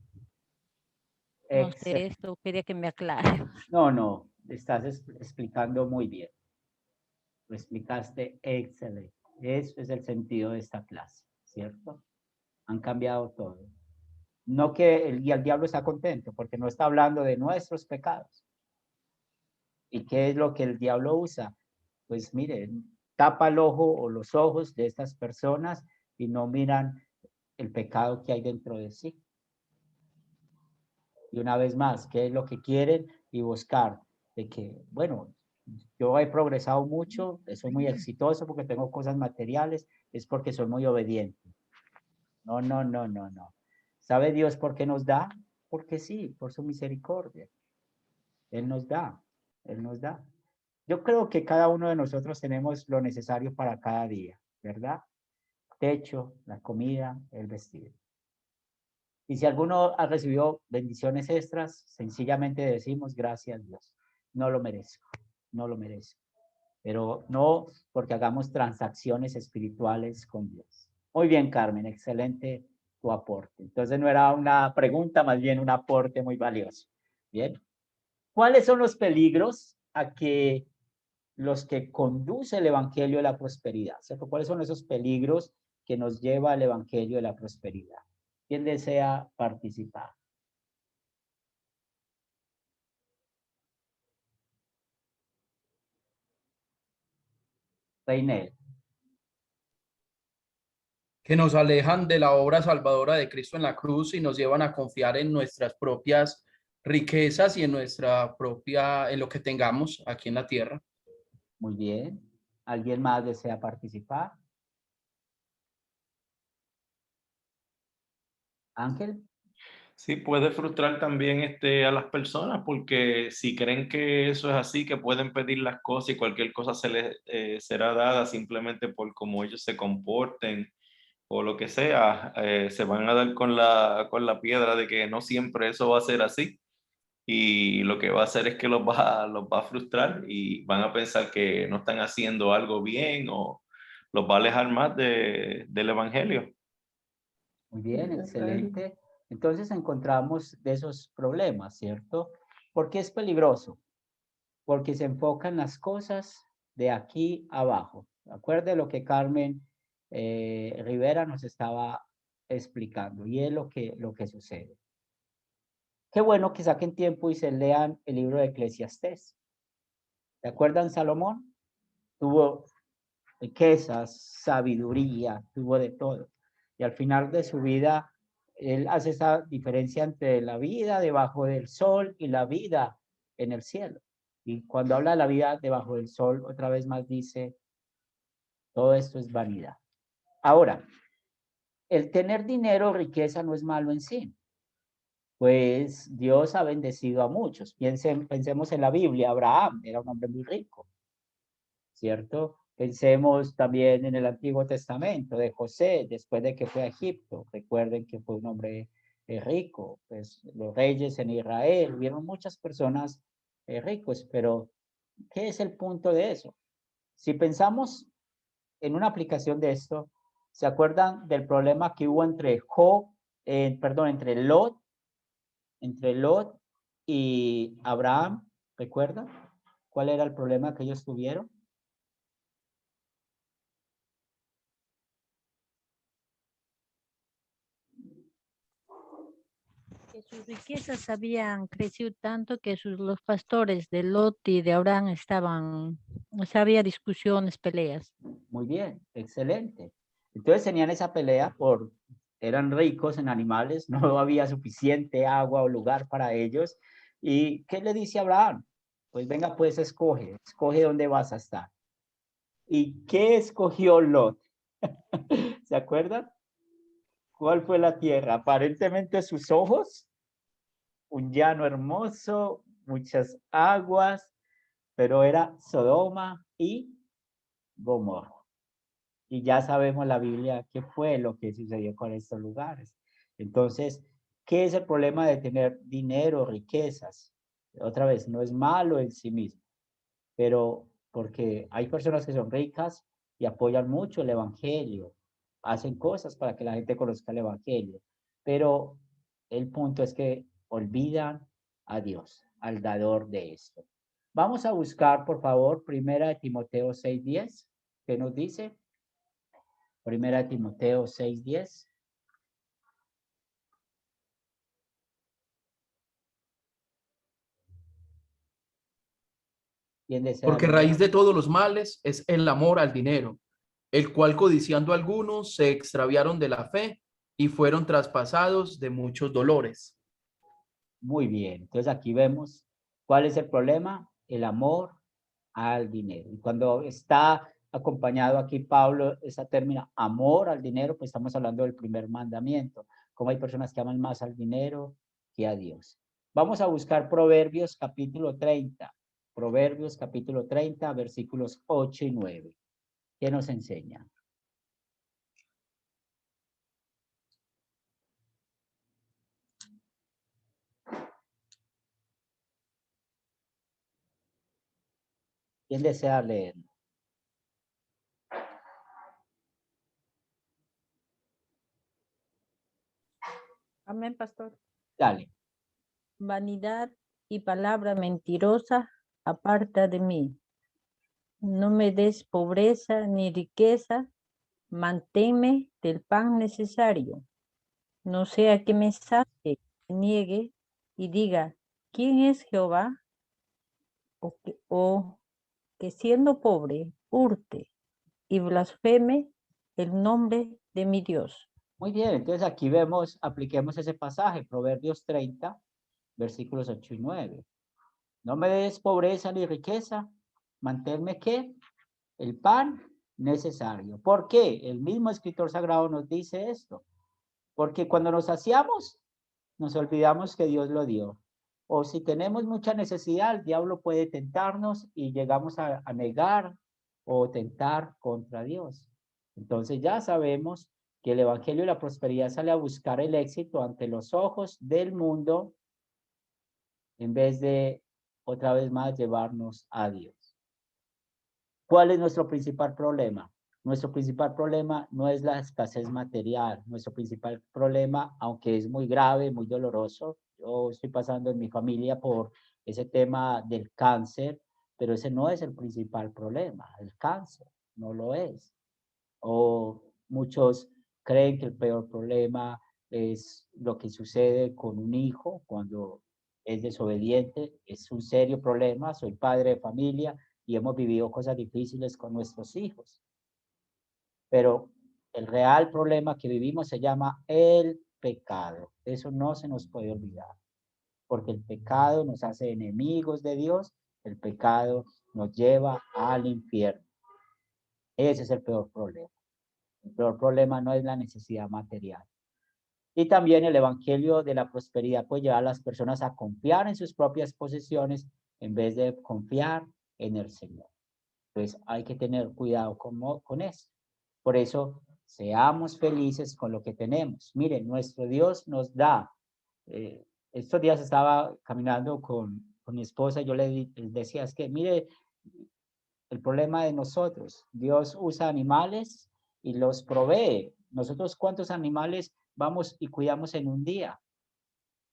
No sé, esto quería que me aclare. No, estás explicando muy bien. Lo explicaste excelente. Eso es el sentido de esta clase, ¿cierto? Han cambiado todo. No que el diablo está contento, porque no está hablando de nuestros pecados. ¿Y qué es lo que el diablo usa? Pues miren, tapa el ojo o los ojos de estas personas y no miran el pecado que hay dentro de sí. Y una vez más, ¿qué es lo que quieren? Y buscar de que, bueno, yo he progresado mucho, soy muy exitoso porque tengo cosas materiales, es porque soy muy obediente. No. ¿Sabe Dios por qué nos da? Porque sí, por su misericordia. Él nos da, Él nos da. Yo creo que cada uno de nosotros tenemos lo necesario para cada día, ¿verdad? Techo, la comida, el vestido. Y si alguno ha recibido bendiciones extras, sencillamente decimos gracias Dios. No lo merezco, no lo merezco. Pero no porque hagamos transacciones espirituales con Dios. Muy bien, Carmen, excelente tu aporte. Entonces no era una pregunta, más bien un aporte muy valioso. Bien. ¿Cuáles son los peligros a que los que conduce el Evangelio de la prosperidad? ¿Cierto? ¿Cuáles son esos peligros que nos lleva al Evangelio de la prosperidad? ¿Quién desea participar? Reinel. Que nos alejan de la obra salvadora de Cristo en la cruz y nos llevan a confiar en nuestras propias riquezas y en nuestra propia, en lo que tengamos aquí en la tierra. Muy bien. ¿Alguien más desea participar? Ángel. Sí, puede frustrar también a las personas porque si creen que eso es así, que pueden pedir las cosas y cualquier cosa se les será dada simplemente por cómo ellos se comporten o lo que sea, se van a dar con la piedra de que no siempre eso va a ser así y lo que va a hacer es que los va a frustrar y van a pensar que no están haciendo algo bien o los va a alejar más del evangelio. Muy bien, excelente. Entonces encontramos de esos problemas, ¿cierto? ¿Por qué es peligroso? Porque se enfocan las cosas de aquí abajo. Acuerde lo que Carmen Rivera nos estaba explicando y es lo que sucede. Qué bueno que saquen tiempo y se lean el libro de Eclesiastés. ¿Se acuerdan Salomón? Tuvo riquezas, sabiduría, tuvo de todo. Y al final de su vida, él hace esa diferencia entre la vida debajo del sol y la vida en el cielo. Y cuando habla de la vida debajo del sol, otra vez más dice, todo esto es vanidad. Ahora, el tener dinero o riqueza no es malo en sí. Pues Dios ha bendecido a muchos. Pensemos en la Biblia, Abraham era un hombre muy rico, ¿cierto? Pensemos también en el Antiguo Testamento de José, después de que fue a Egipto. Recuerden que fue un hombre rico, pues los reyes en Israel, vieron muchas personas ricos, pero ¿qué es el punto de eso? Si pensamos en una aplicación de esto, ¿se acuerdan del problema que hubo entre entre Lot y Abraham? ¿Recuerdan? ¿Cuál era el problema que ellos tuvieron? Que sus riquezas habían crecido tanto que los pastores de Lot y de Abraham estaban, o sea, había discusiones, peleas. Muy bien, excelente. Entonces tenían esa pelea eran ricos en animales, no había suficiente agua o lugar para ellos. ¿Y qué le dice Abraham? Pues venga, pues escoge dónde vas a estar. ¿Y qué escogió Lot? ¿Se acuerdan? ¿Cuál fue la tierra? Aparentemente sus ojos, un llano hermoso, muchas aguas, pero era Sodoma y Gomorra. Y ya sabemos la Biblia qué fue lo que sucedió con estos lugares. Entonces, ¿qué es el problema de tener dinero, riquezas? Otra vez, no es malo en sí mismo, pero porque hay personas que son ricas y apoyan mucho el evangelio, hacen cosas para que la gente conozca el evangelio, pero el punto es que olvidan a Dios, al dador de esto. Vamos a buscar, por favor, primera de Timoteo 6:10, que nos dice, primera de Timoteo 6:10. ¿Quién desea Porque leer? raíz de todos los males es el amor al dinero, el cual codiciando algunos se extraviaron de la fe y fueron traspasados de muchos dolores. Muy bien, entonces aquí vemos cuál es el problema, el amor al dinero. Y cuando está acompañado aquí Pablo, esa término amor al dinero, pues estamos hablando del primer mandamiento, como hay personas que aman más al dinero que a Dios. Vamos a buscar Proverbios capítulo 30, Proverbios capítulo 30, versículos 8 y 9. ¿Qué nos enseña? ¿Quién desea leer? Amén, pastor. Dale. Vanidad y palabra mentirosa, aparta de mí. No me des pobreza ni riqueza, manténme del pan necesario. No sea que me sacie, niegue y diga, ¿quién es Jehová? O que siendo pobre, hurte y blasfeme el nombre de mi Dios. Muy bien, entonces aquí vemos, apliquemos ese pasaje, Proverbios 30, versículos 8 y 9. No me des pobreza ni riqueza, manténme ¿qué? El pan necesario. ¿Por qué? El mismo escritor sagrado nos dice esto. Porque cuando nos saciamos, nos olvidamos que Dios lo dio. O si tenemos mucha necesidad, el diablo puede tentarnos y llegamos a negar o tentar contra Dios. Entonces ya sabemos que el evangelio y la prosperidad sale a buscar el éxito ante los ojos del mundo en vez de otra vez más llevarnos a Dios. ¿Cuál es nuestro principal problema? Nuestro principal problema no es la escasez material. Nuestro principal problema, aunque es muy grave, muy doloroso, yo estoy pasando en mi familia por ese tema del cáncer, pero ese no es el principal problema. El cáncer no lo es. O muchos creen que el peor problema es lo que sucede con un hijo cuando es desobediente. Es un serio problema. Soy padre de familia y hemos vivido cosas difíciles con nuestros hijos. Pero el real problema que vivimos se llama el pecado. Eso no se nos puede olvidar, porque el pecado nos hace enemigos de Dios, el pecado nos lleva al infierno. Ese es el peor problema. El peor problema no es la necesidad material. Y también el evangelio de la prosperidad puede llevar a las personas a confiar en sus propias posesiones en vez de confiar en el Señor. Entonces hay que tener cuidado con eso. Por eso, seamos felices con lo que tenemos. Miren, nuestro Dios nos da. Estos días estaba caminando con mi esposa y yo le decía, es que mire, el problema de nosotros, Dios usa animales y los provee. Nosotros, ¿cuántos animales vamos y cuidamos en un día?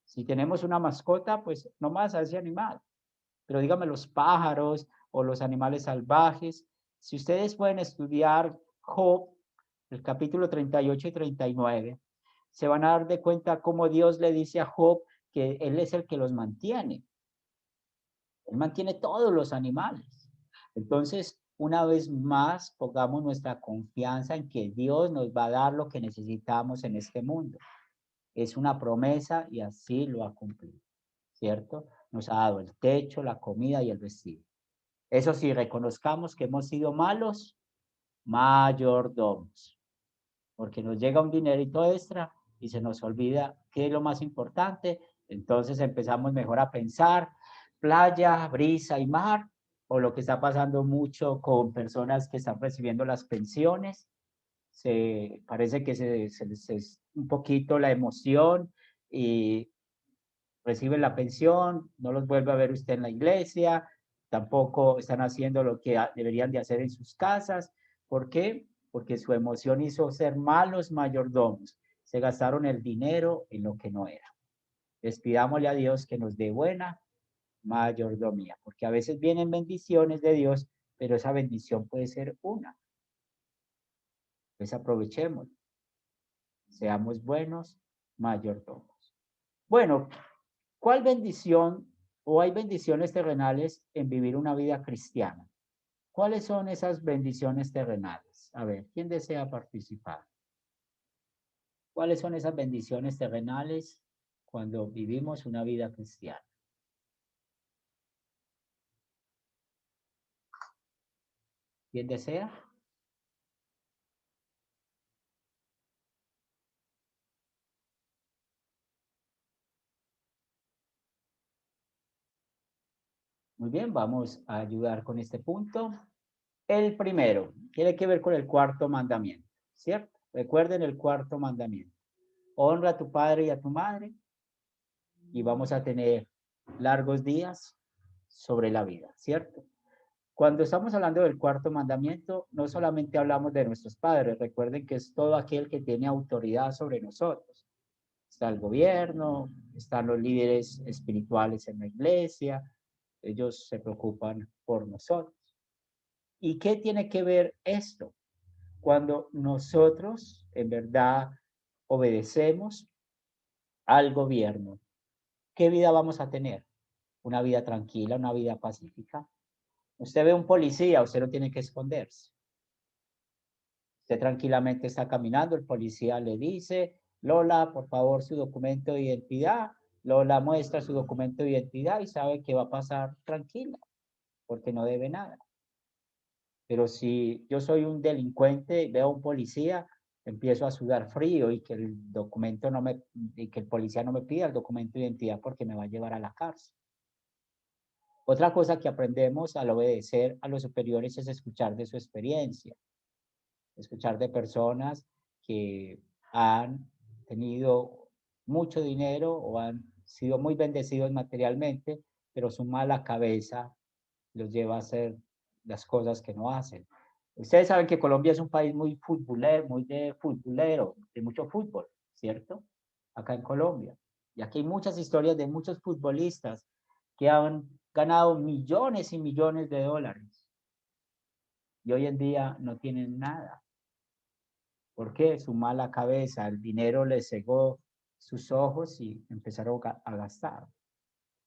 Si tenemos una mascota, pues no más a ese animal. Pero dígame los pájaros o los animales salvajes. Si ustedes pueden estudiar Job, el capítulo 38 y 39, se van a dar de cuenta cómo Dios le dice a Job que él es el que los mantiene. Él mantiene todos los animales. Entonces, una vez más, pongamos nuestra confianza en que Dios nos va a dar lo que necesitamos en este mundo. Es una promesa y así lo ha cumplido, ¿cierto? Nos ha dado el techo, la comida y el vestido. Eso sí, reconozcamos que hemos sido malos mayordomos, porque nos llega un dinerito extra y se nos olvida qué es lo más importante. Entonces empezamos mejor a pensar playa, brisa y mar, o lo que está pasando mucho con personas que están recibiendo las pensiones. Parece que se un poquito la emoción y reciben la pensión, no los vuelve a ver usted en la iglesia, tampoco están haciendo lo que deberían de hacer en sus casas. ¿Por qué? Porque su emoción hizo ser malos mayordomos. Se gastaron el dinero en lo que no era. Les pidámosle a Dios que nos dé buena mayordomía, porque a veces vienen bendiciones de Dios, pero esa bendición puede ser una. Pues aprovechemos. Seamos buenos mayordomos. Bueno, ¿cuál bendición o hay bendiciones terrenales en vivir una vida cristiana? ¿Cuáles son esas bendiciones terrenales? A ver, ¿quién desea participar? ¿Cuáles son esas bendiciones terrenales cuando vivimos una vida cristiana? ¿Quién desea? Muy bien, vamos a ayudar con este punto. El primero tiene que ver con el cuarto mandamiento, ¿cierto? Recuerden el cuarto mandamiento. Honra a tu padre y a tu madre y vamos a tener largos días sobre la vida, ¿cierto? Cuando estamos hablando del cuarto mandamiento, no solamente hablamos de nuestros padres, recuerden que es todo aquel que tiene autoridad sobre nosotros, Está el gobierno, están los líderes espirituales en la iglesia, ellos se preocupan por nosotros. ¿Y qué tiene que ver esto? Cuando nosotros en verdad obedecemos al gobierno, ¿qué vida vamos a tener? Una vida tranquila, una vida pacífica. Usted ve un policía, usted no tiene que esconderse. Usted tranquilamente está caminando, el policía le dice, Lola, por favor, su documento de identidad. Lola muestra su documento de identidad y sabe que va a pasar tranquila, porque no debe nada. Pero si yo soy un delincuente y veo a un policía, empiezo a sudar frío y que el documento no me, y que el policía no me pida el documento de identidad porque me va a llevar a la cárcel. Otra cosa que aprendemos al obedecer a los superiores es escuchar de su experiencia, escuchar de personas que han tenido mucho dinero o han sido muy bendecidos materialmente, pero su mala cabeza los lleva a hacer las cosas que no hacen. Ustedes saben que Colombia es un país muy futbolero, de mucho fútbol, ¿cierto? Acá en Colombia. Y aquí hay muchas historias de muchos futbolistas que han ganado millones y millones de dólares. Y hoy en día no tienen nada. ¿Por qué? Su mala cabeza, el dinero les cegó sus ojos y empezaron a gastar.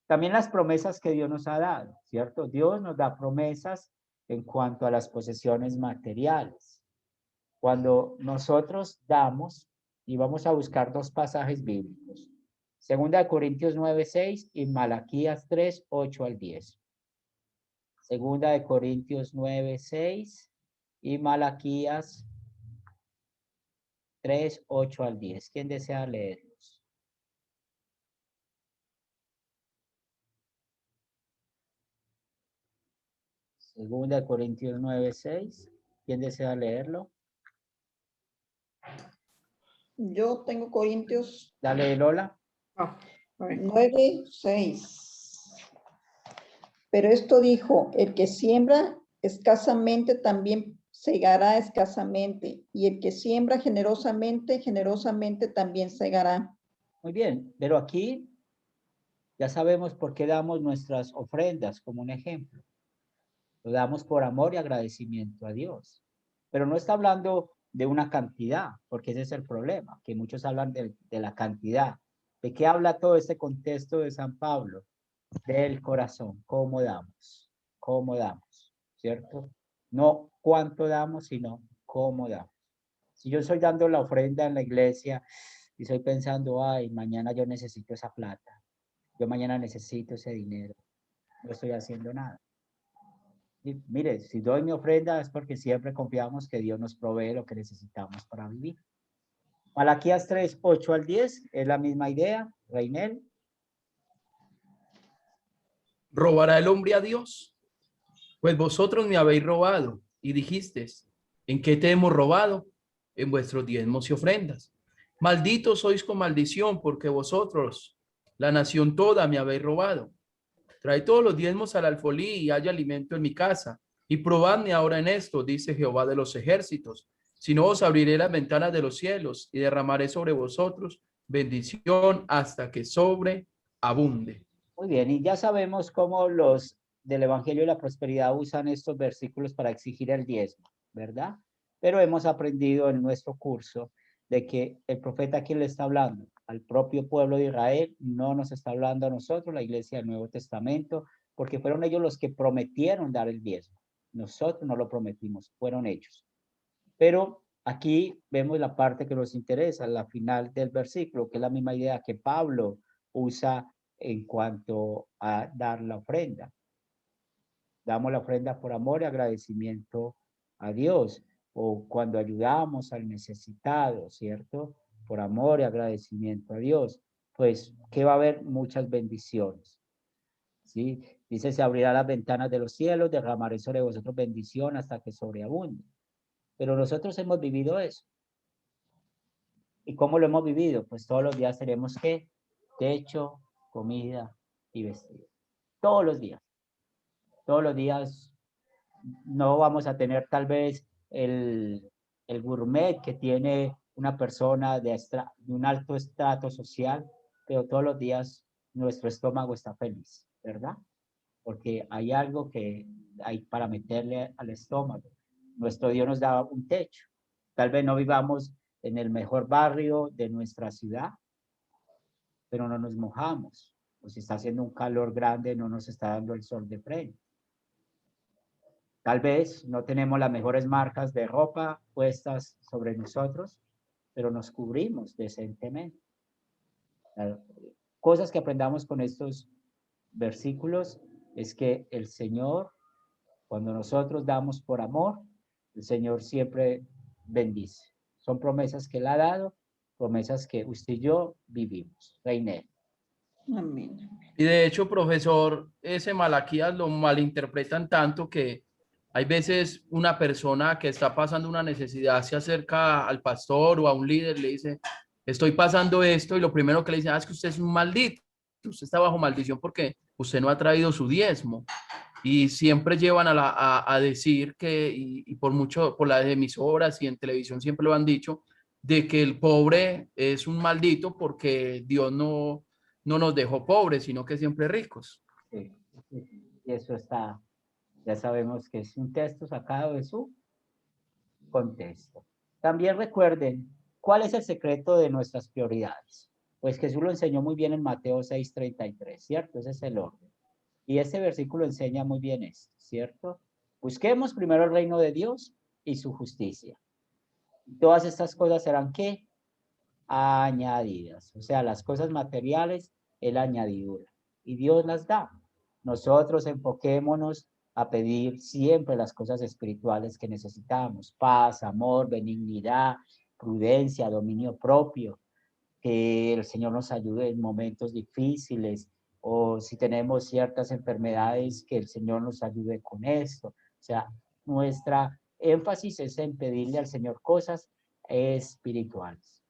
También las promesas que Dios nos ha dado, ¿cierto? Dios nos da promesas en cuanto a las posesiones materiales. Cuando nosotros damos, y vamos a buscar dos pasajes bíblicos, 2 Corintios 9:6 y Malaquías 3:8 al 10. 2 Corintios 9:6 y Malaquías 3:8 al 10. ¿Quién desea leerlos? Segunda de Corintios 9:6. ¿Quién desea leerlo? Yo tengo Corintios Dale, Lola. 9:6. Pero esto dijo, el que siembra escasamente también segará escasamente, y el que siembra generosamente, generosamente también segará. Muy bien, pero aquí ya sabemos por qué damos nuestras ofrendas como un ejemplo. Lo damos por amor y agradecimiento a Dios. Pero no está hablando de una cantidad, porque ese es el problema, que muchos hablan de la cantidad. ¿De qué habla todo este contexto de San Pablo? Del corazón, cómo damos, ¿cierto? No cuánto damos, sino cómo damos. Si yo estoy dando la ofrenda en la iglesia y estoy pensando, ay, mañana yo necesito esa plata, yo mañana necesito ese dinero, no estoy haciendo nada. Y mire, si doy mi ofrenda es porque siempre confiamos que Dios nos provee lo que necesitamos para vivir. Malaquías 3:8 al 10 es la misma idea, Reinel. ¿Robará el hombre a Dios? Pues vosotros me habéis robado y dijisteis, ¿en qué te hemos robado? En vuestros diezmos y ofrendas. Malditos sois con maldición, porque vosotros, la nación toda, me habéis robado. Trae todos los diezmos al alfolí y haya alimento en mi casa. Y probadme ahora en esto, dice Jehová de los ejércitos. Si no, os abriré las ventanas de los cielos y derramaré sobre vosotros bendición hasta que sobreabunde. Muy bien, y ya sabemos cómo los del Evangelio de la Prosperidad usan estos versículos para exigir el diezmo, ¿verdad? Pero hemos aprendido en nuestro curso de que el profeta, ¿a quién le está hablando? Al propio pueblo de Israel, no nos está hablando a nosotros, la iglesia del Nuevo Testamento, porque fueron ellos los que prometieron dar el diezmo. Nosotros no lo prometimos, fueron ellos. Pero aquí vemos la parte que nos interesa, la final del versículo, que es la misma idea que Pablo usa en cuanto a dar la ofrenda. Damos la ofrenda por amor y agradecimiento a Dios, o cuando ayudamos al necesitado, ¿cierto? Por amor y agradecimiento a Dios, pues que va a haber muchas bendiciones, ¿sí? Dice, se abrirá las ventanas de los cielos, derramaré sobre vosotros bendición hasta que sobreabunde. Pero nosotros hemos vivido eso. ¿Y cómo lo hemos vivido? Pues todos los días tenemos que techo, comida y vestido. Todos los días. Todos los días no vamos a tener tal vez el gourmet que tiene una persona de un alto estrato social, pero todos los días nuestro estómago está feliz, ¿verdad? Porque hay algo que hay para meterle al estómago. Nuestro Dios nos da un techo. Tal vez no vivamos en el mejor barrio de nuestra ciudad, pero no nos mojamos. O si está haciendo un calor grande, no nos está dando el sol de frente. Tal vez no tenemos las mejores marcas de ropa puestas sobre nosotros, pero nos cubrimos decentemente. Cosas que aprendamos con estos versículos es que el Señor, cuando nosotros damos por amor, el Señor siempre bendice. Son promesas que Él ha dado, promesas que usted y yo vivimos. Reine. Amén. Y de hecho, profesor, ese Malaquías lo malinterpretan tanto que hay veces una persona que está pasando una necesidad se acerca al pastor o a un líder, le dice, estoy pasando esto, y lo primero que le dice, es que usted es un maldito, usted está bajo maldición porque usted no ha traído su diezmo. Y siempre llevan a decir que, y por las emisoras y en televisión siempre lo han dicho, de que el pobre es un maldito porque Dios no nos dejó pobres, sino que siempre ricos. Sí, y eso está, ya sabemos que es un texto sacado de su contexto. También recuerden, ¿cuál es el secreto de nuestras prioridades? Pues Jesús lo enseñó muy bien en Mateo 6:33, ¿cierto? Ese es el orden. Y este versículo enseña muy bien esto, ¿cierto? Busquemos primero el reino de Dios y su justicia. Todas estas cosas serán, ¿qué? Añadidas. O sea, las cosas materiales, el añadidura. Y Dios las da. Nosotros enfoquémonos a pedir siempre las cosas espirituales que necesitamos. Paz, amor, benignidad, prudencia, dominio propio. Que el Señor nos ayude en momentos difíciles, o si tenemos ciertas enfermedades, que el Señor nos ayude con esto. O sea, nuestra énfasis es en pedirle al Señor cosas espirituales.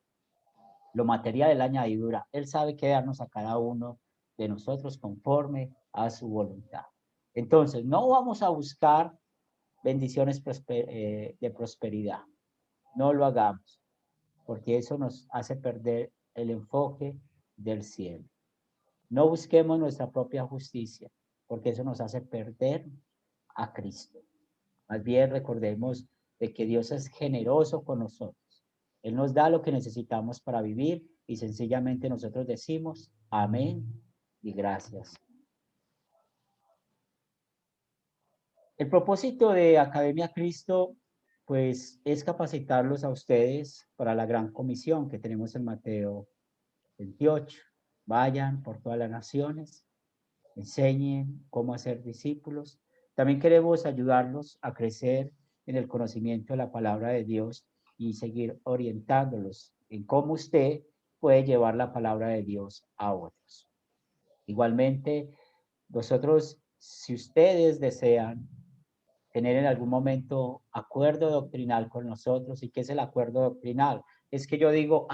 Lo material es la añadidura. Él sabe qué darnos a cada uno de nosotros conforme a su voluntad. Entonces, no vamos a buscar bendiciones de prosperidad. No lo hagamos, porque eso nos hace perder el enfoque del cielo. No busquemos nuestra propia justicia, porque eso nos hace perder a Cristo. Más bien recordemos de que Dios es generoso con nosotros. Él nos da lo que necesitamos para vivir y sencillamente nosotros decimos amén y gracias. El propósito de Academia Cristo, pues, es capacitarlos a ustedes para la gran comisión que tenemos en Mateo 28. Vayan por todas las naciones, enseñen cómo hacer discípulos. También queremos ayudarlos a crecer en el conocimiento de la palabra de Dios y seguir orientándolos en cómo usted puede llevar la palabra de Dios a otros. Igualmente, nosotros, si ustedes desean tener en algún momento acuerdo doctrinal con nosotros, ¿y qué es el acuerdo doctrinal? Es que yo digo,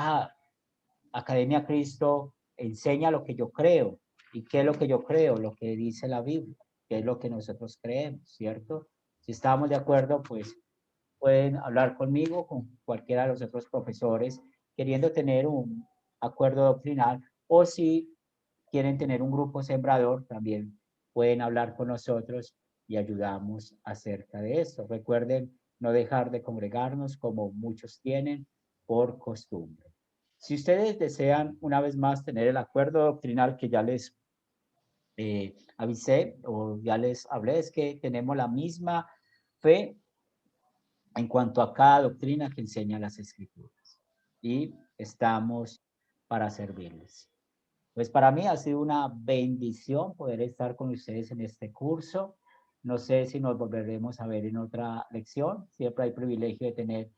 Academia Cristo enseña lo que yo creo. ¿Y qué es lo que yo creo? Lo que dice la Biblia, que es lo que nosotros creemos, ¿cierto? Si estamos de acuerdo, pues pueden hablar conmigo, con cualquiera de los otros profesores, queriendo tener un acuerdo doctrinal, o si quieren tener un grupo sembrador, también pueden hablar con nosotros y ayudamos acerca de esto. Recuerden no dejar de congregarnos como muchos tienen por costumbre. Si ustedes desean una vez más tener el acuerdo doctrinal que ya les avisé o ya les hablé, es que tenemos la misma fe en cuanto a cada doctrina que enseña las Escrituras. Y estamos para servirles. Pues para mí ha sido una bendición poder estar con ustedes en este curso. No sé si nos volveremos a ver en otra lección. Siempre hay privilegio de tener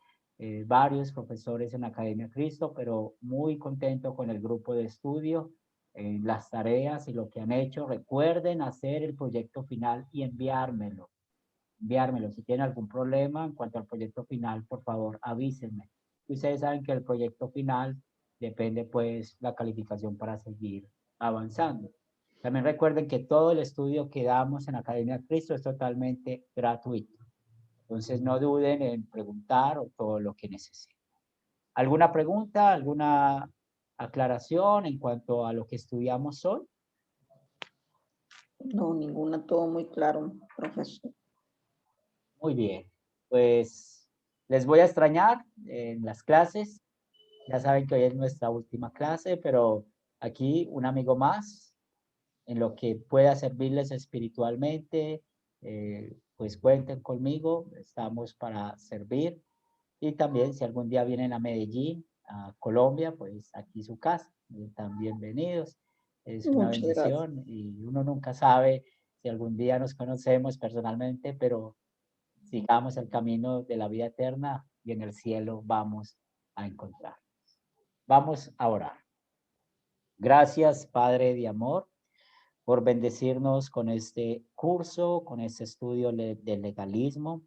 varios profesores en la Academia Cristo, pero muy contento con el grupo de estudio, las tareas y lo que han hecho. Recuerden hacer el proyecto final y enviármelo. Si tienen algún problema en cuanto al proyecto final, por favor, avísenme. Ustedes saben que el proyecto final depende, pues, la calificación para seguir avanzando. También recuerden que todo el estudio que damos en Academia Cristo es totalmente gratuito. Entonces, no duden en preguntar o todo lo que necesiten. ¿Alguna pregunta, alguna aclaración en cuanto a lo que estudiamos hoy? No, ninguna, todo muy claro, profesor. Muy bien, pues les voy a extrañar en las clases. Ya saben que hoy es nuestra última clase, pero aquí un amigo más en lo que pueda servirles espiritualmente, pues cuenten conmigo, estamos para servir. Y también si algún día vienen a Medellín, a Colombia, pues aquí su casa, están bienvenidos. Es una Muchas gracias. bendición y uno nunca sabe si algún día nos conocemos personalmente, pero sigamos el camino de la vida eterna y en el cielo vamos a encontrar. Vamos a orar. Gracias, Padre de amor, por bendecirnos con este curso, con este estudio del legalismo.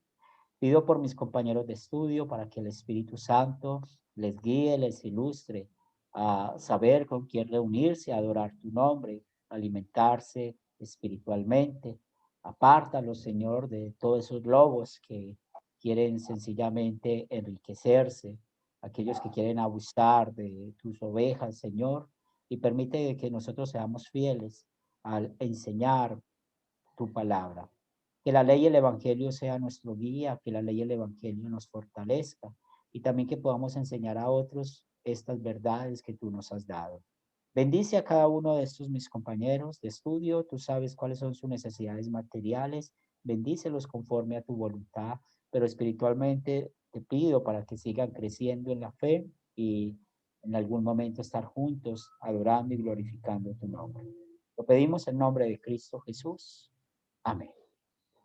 Pido por mis compañeros de estudio para que el Espíritu Santo les guíe, les ilustre a saber con quién reunirse, a adorar tu nombre, alimentarse espiritualmente. Apártalos, Señor, de todos esos lobos que quieren sencillamente enriquecerse, aquellos que quieren abusar de tus ovejas, Señor, y permite que nosotros seamos fieles al enseñar tu palabra. Que la ley y el evangelio sea nuestro guía, que la ley y el evangelio nos fortalezca y también que podamos enseñar a otros estas verdades que tú nos has dado. Bendice a cada uno de estos mis compañeros de estudio, tú sabes cuáles son sus necesidades materiales, bendícelos conforme a tu voluntad, pero espiritualmente te pido para que sigan creciendo en la fe y en algún momento estar juntos adorando y glorificando tu nombre. Lo pedimos en nombre de Cristo Jesús. Amén.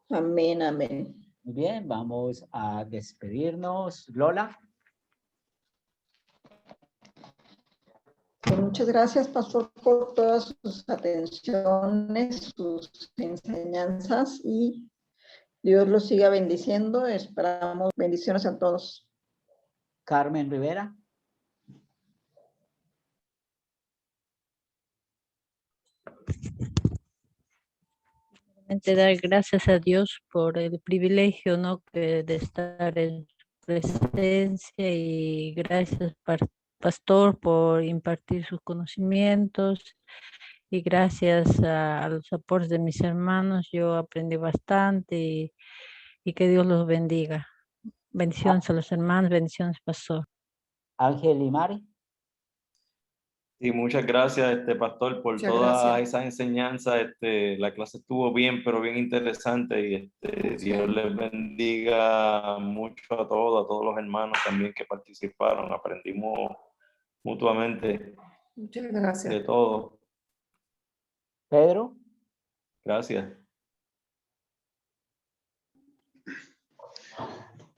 Amén, amén. Muy bien, vamos a despedirnos. Lola. Pues muchas gracias, pastor, por todas sus atenciones, sus enseñanzas y Dios los siga bendiciendo. Esperamos bendiciones a todos. Carmen Rivera. Dar gracias a Dios por el privilegio, ¿no? de estar en su presencia y gracias, pastor, por impartir sus conocimientos y gracias a los aportes de mis hermanos yo aprendí bastante y que Dios los bendiga. Bendiciones a los hermanos, bendiciones, pastor. Ángel y Mari. Y muchas gracias, pastor, por todas esas enseñanzas. La clase estuvo bien, pero bien interesante. Y Dios les bendiga mucho a todos los hermanos también que participaron. Aprendimos mutuamente. Muchas gracias. De todo. Pedro. Gracias.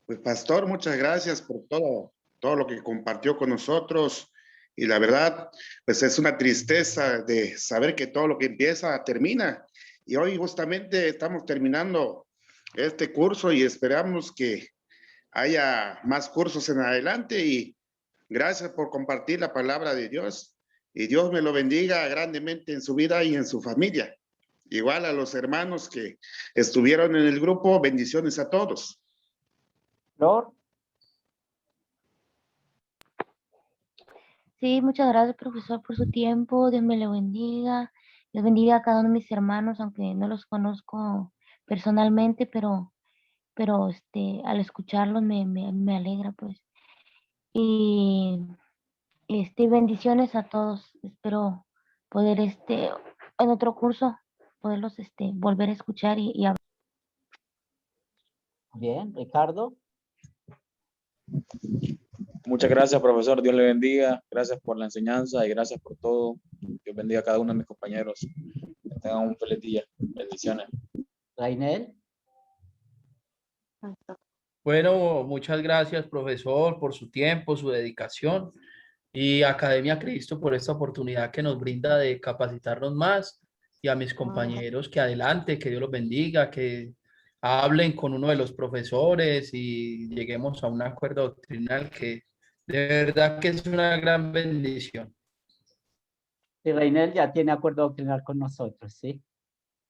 Pues pastor, muchas gracias por todo lo que compartió con nosotros. Y la verdad, pues es una tristeza de saber que todo lo que empieza termina. Y hoy justamente estamos terminando este curso y esperamos que haya más cursos en adelante. Y gracias por compartir la palabra de Dios. Y Dios me lo bendiga grandemente en su vida y en su familia. Igual a los hermanos que estuvieron en el grupo, bendiciones a todos. Flor. Sí, muchas gracias, profesor, por su tiempo. Dios me lo bendiga. Dios bendiga a cada uno de mis hermanos, aunque no los conozco personalmente, pero al escucharlos me alegra, pues. Y bendiciones a todos. Espero poder en otro curso poderlos volver a escuchar y hablar. Bien, Ricardo. Muchas gracias, profesor. Dios le bendiga. Gracias por la enseñanza y gracias por todo. Dios bendiga a cada uno de mis compañeros. Que tengan un feliz día. Bendiciones. Rainel. Bueno, muchas gracias, profesor, por su tiempo, su dedicación y Academia Cristo por esta oportunidad que nos brinda de capacitarnos más y a mis compañeros que adelante, que Dios los bendiga, que hablen con uno de los profesores y lleguemos a un acuerdo doctrinal que de verdad que es una gran bendición. Y Rainel ya tiene acuerdo doctrinal con nosotros, ¿sí?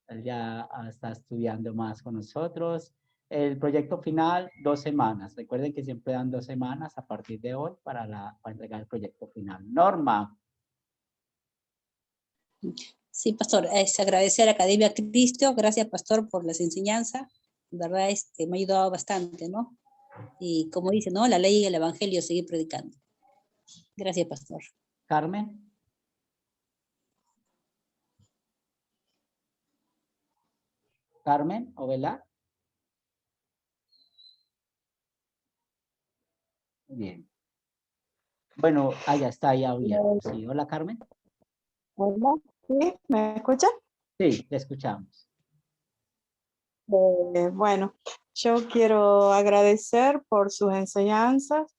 Él ya está estudiando más con nosotros. el proyecto final, 2 semanas. Recuerden que siempre dan 2 semanas a partir de hoy para entregar el proyecto final. Norma. Sí, pastor, es agradecer a Academia Cristo. Gracias, pastor, por las enseñanzas. La verdad, me ha ayudado bastante, ¿no? Y como dice, ¿no? La ley y el evangelio, seguir predicando. Gracias, pastor. Carmen. Carmen Ovelar. Bien. Bueno, ya está, ahí abierto. Sí, hola, Carmen. Hola, ¿sí? ¿Me escucha? Sí, te escuchamos. Bueno, yo quiero agradecer por sus enseñanzas.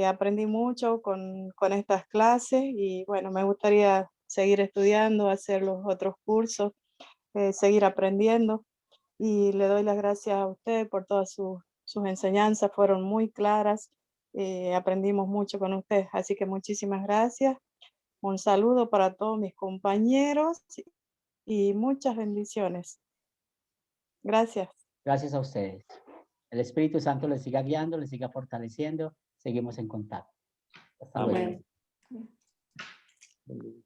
Aprendí mucho con estas clases y bueno, me gustaría seguir estudiando, hacer los otros cursos, seguir aprendiendo. Y le doy las gracias a usted por todas sus enseñanzas, fueron muy claras. Aprendimos mucho con usted, así que muchísimas gracias. Un saludo para todos mis compañeros y muchas bendiciones. Gracias. Gracias a ustedes. El Espíritu Santo les siga guiando, les siga fortaleciendo. Seguimos en contacto. Hasta luego. Amén.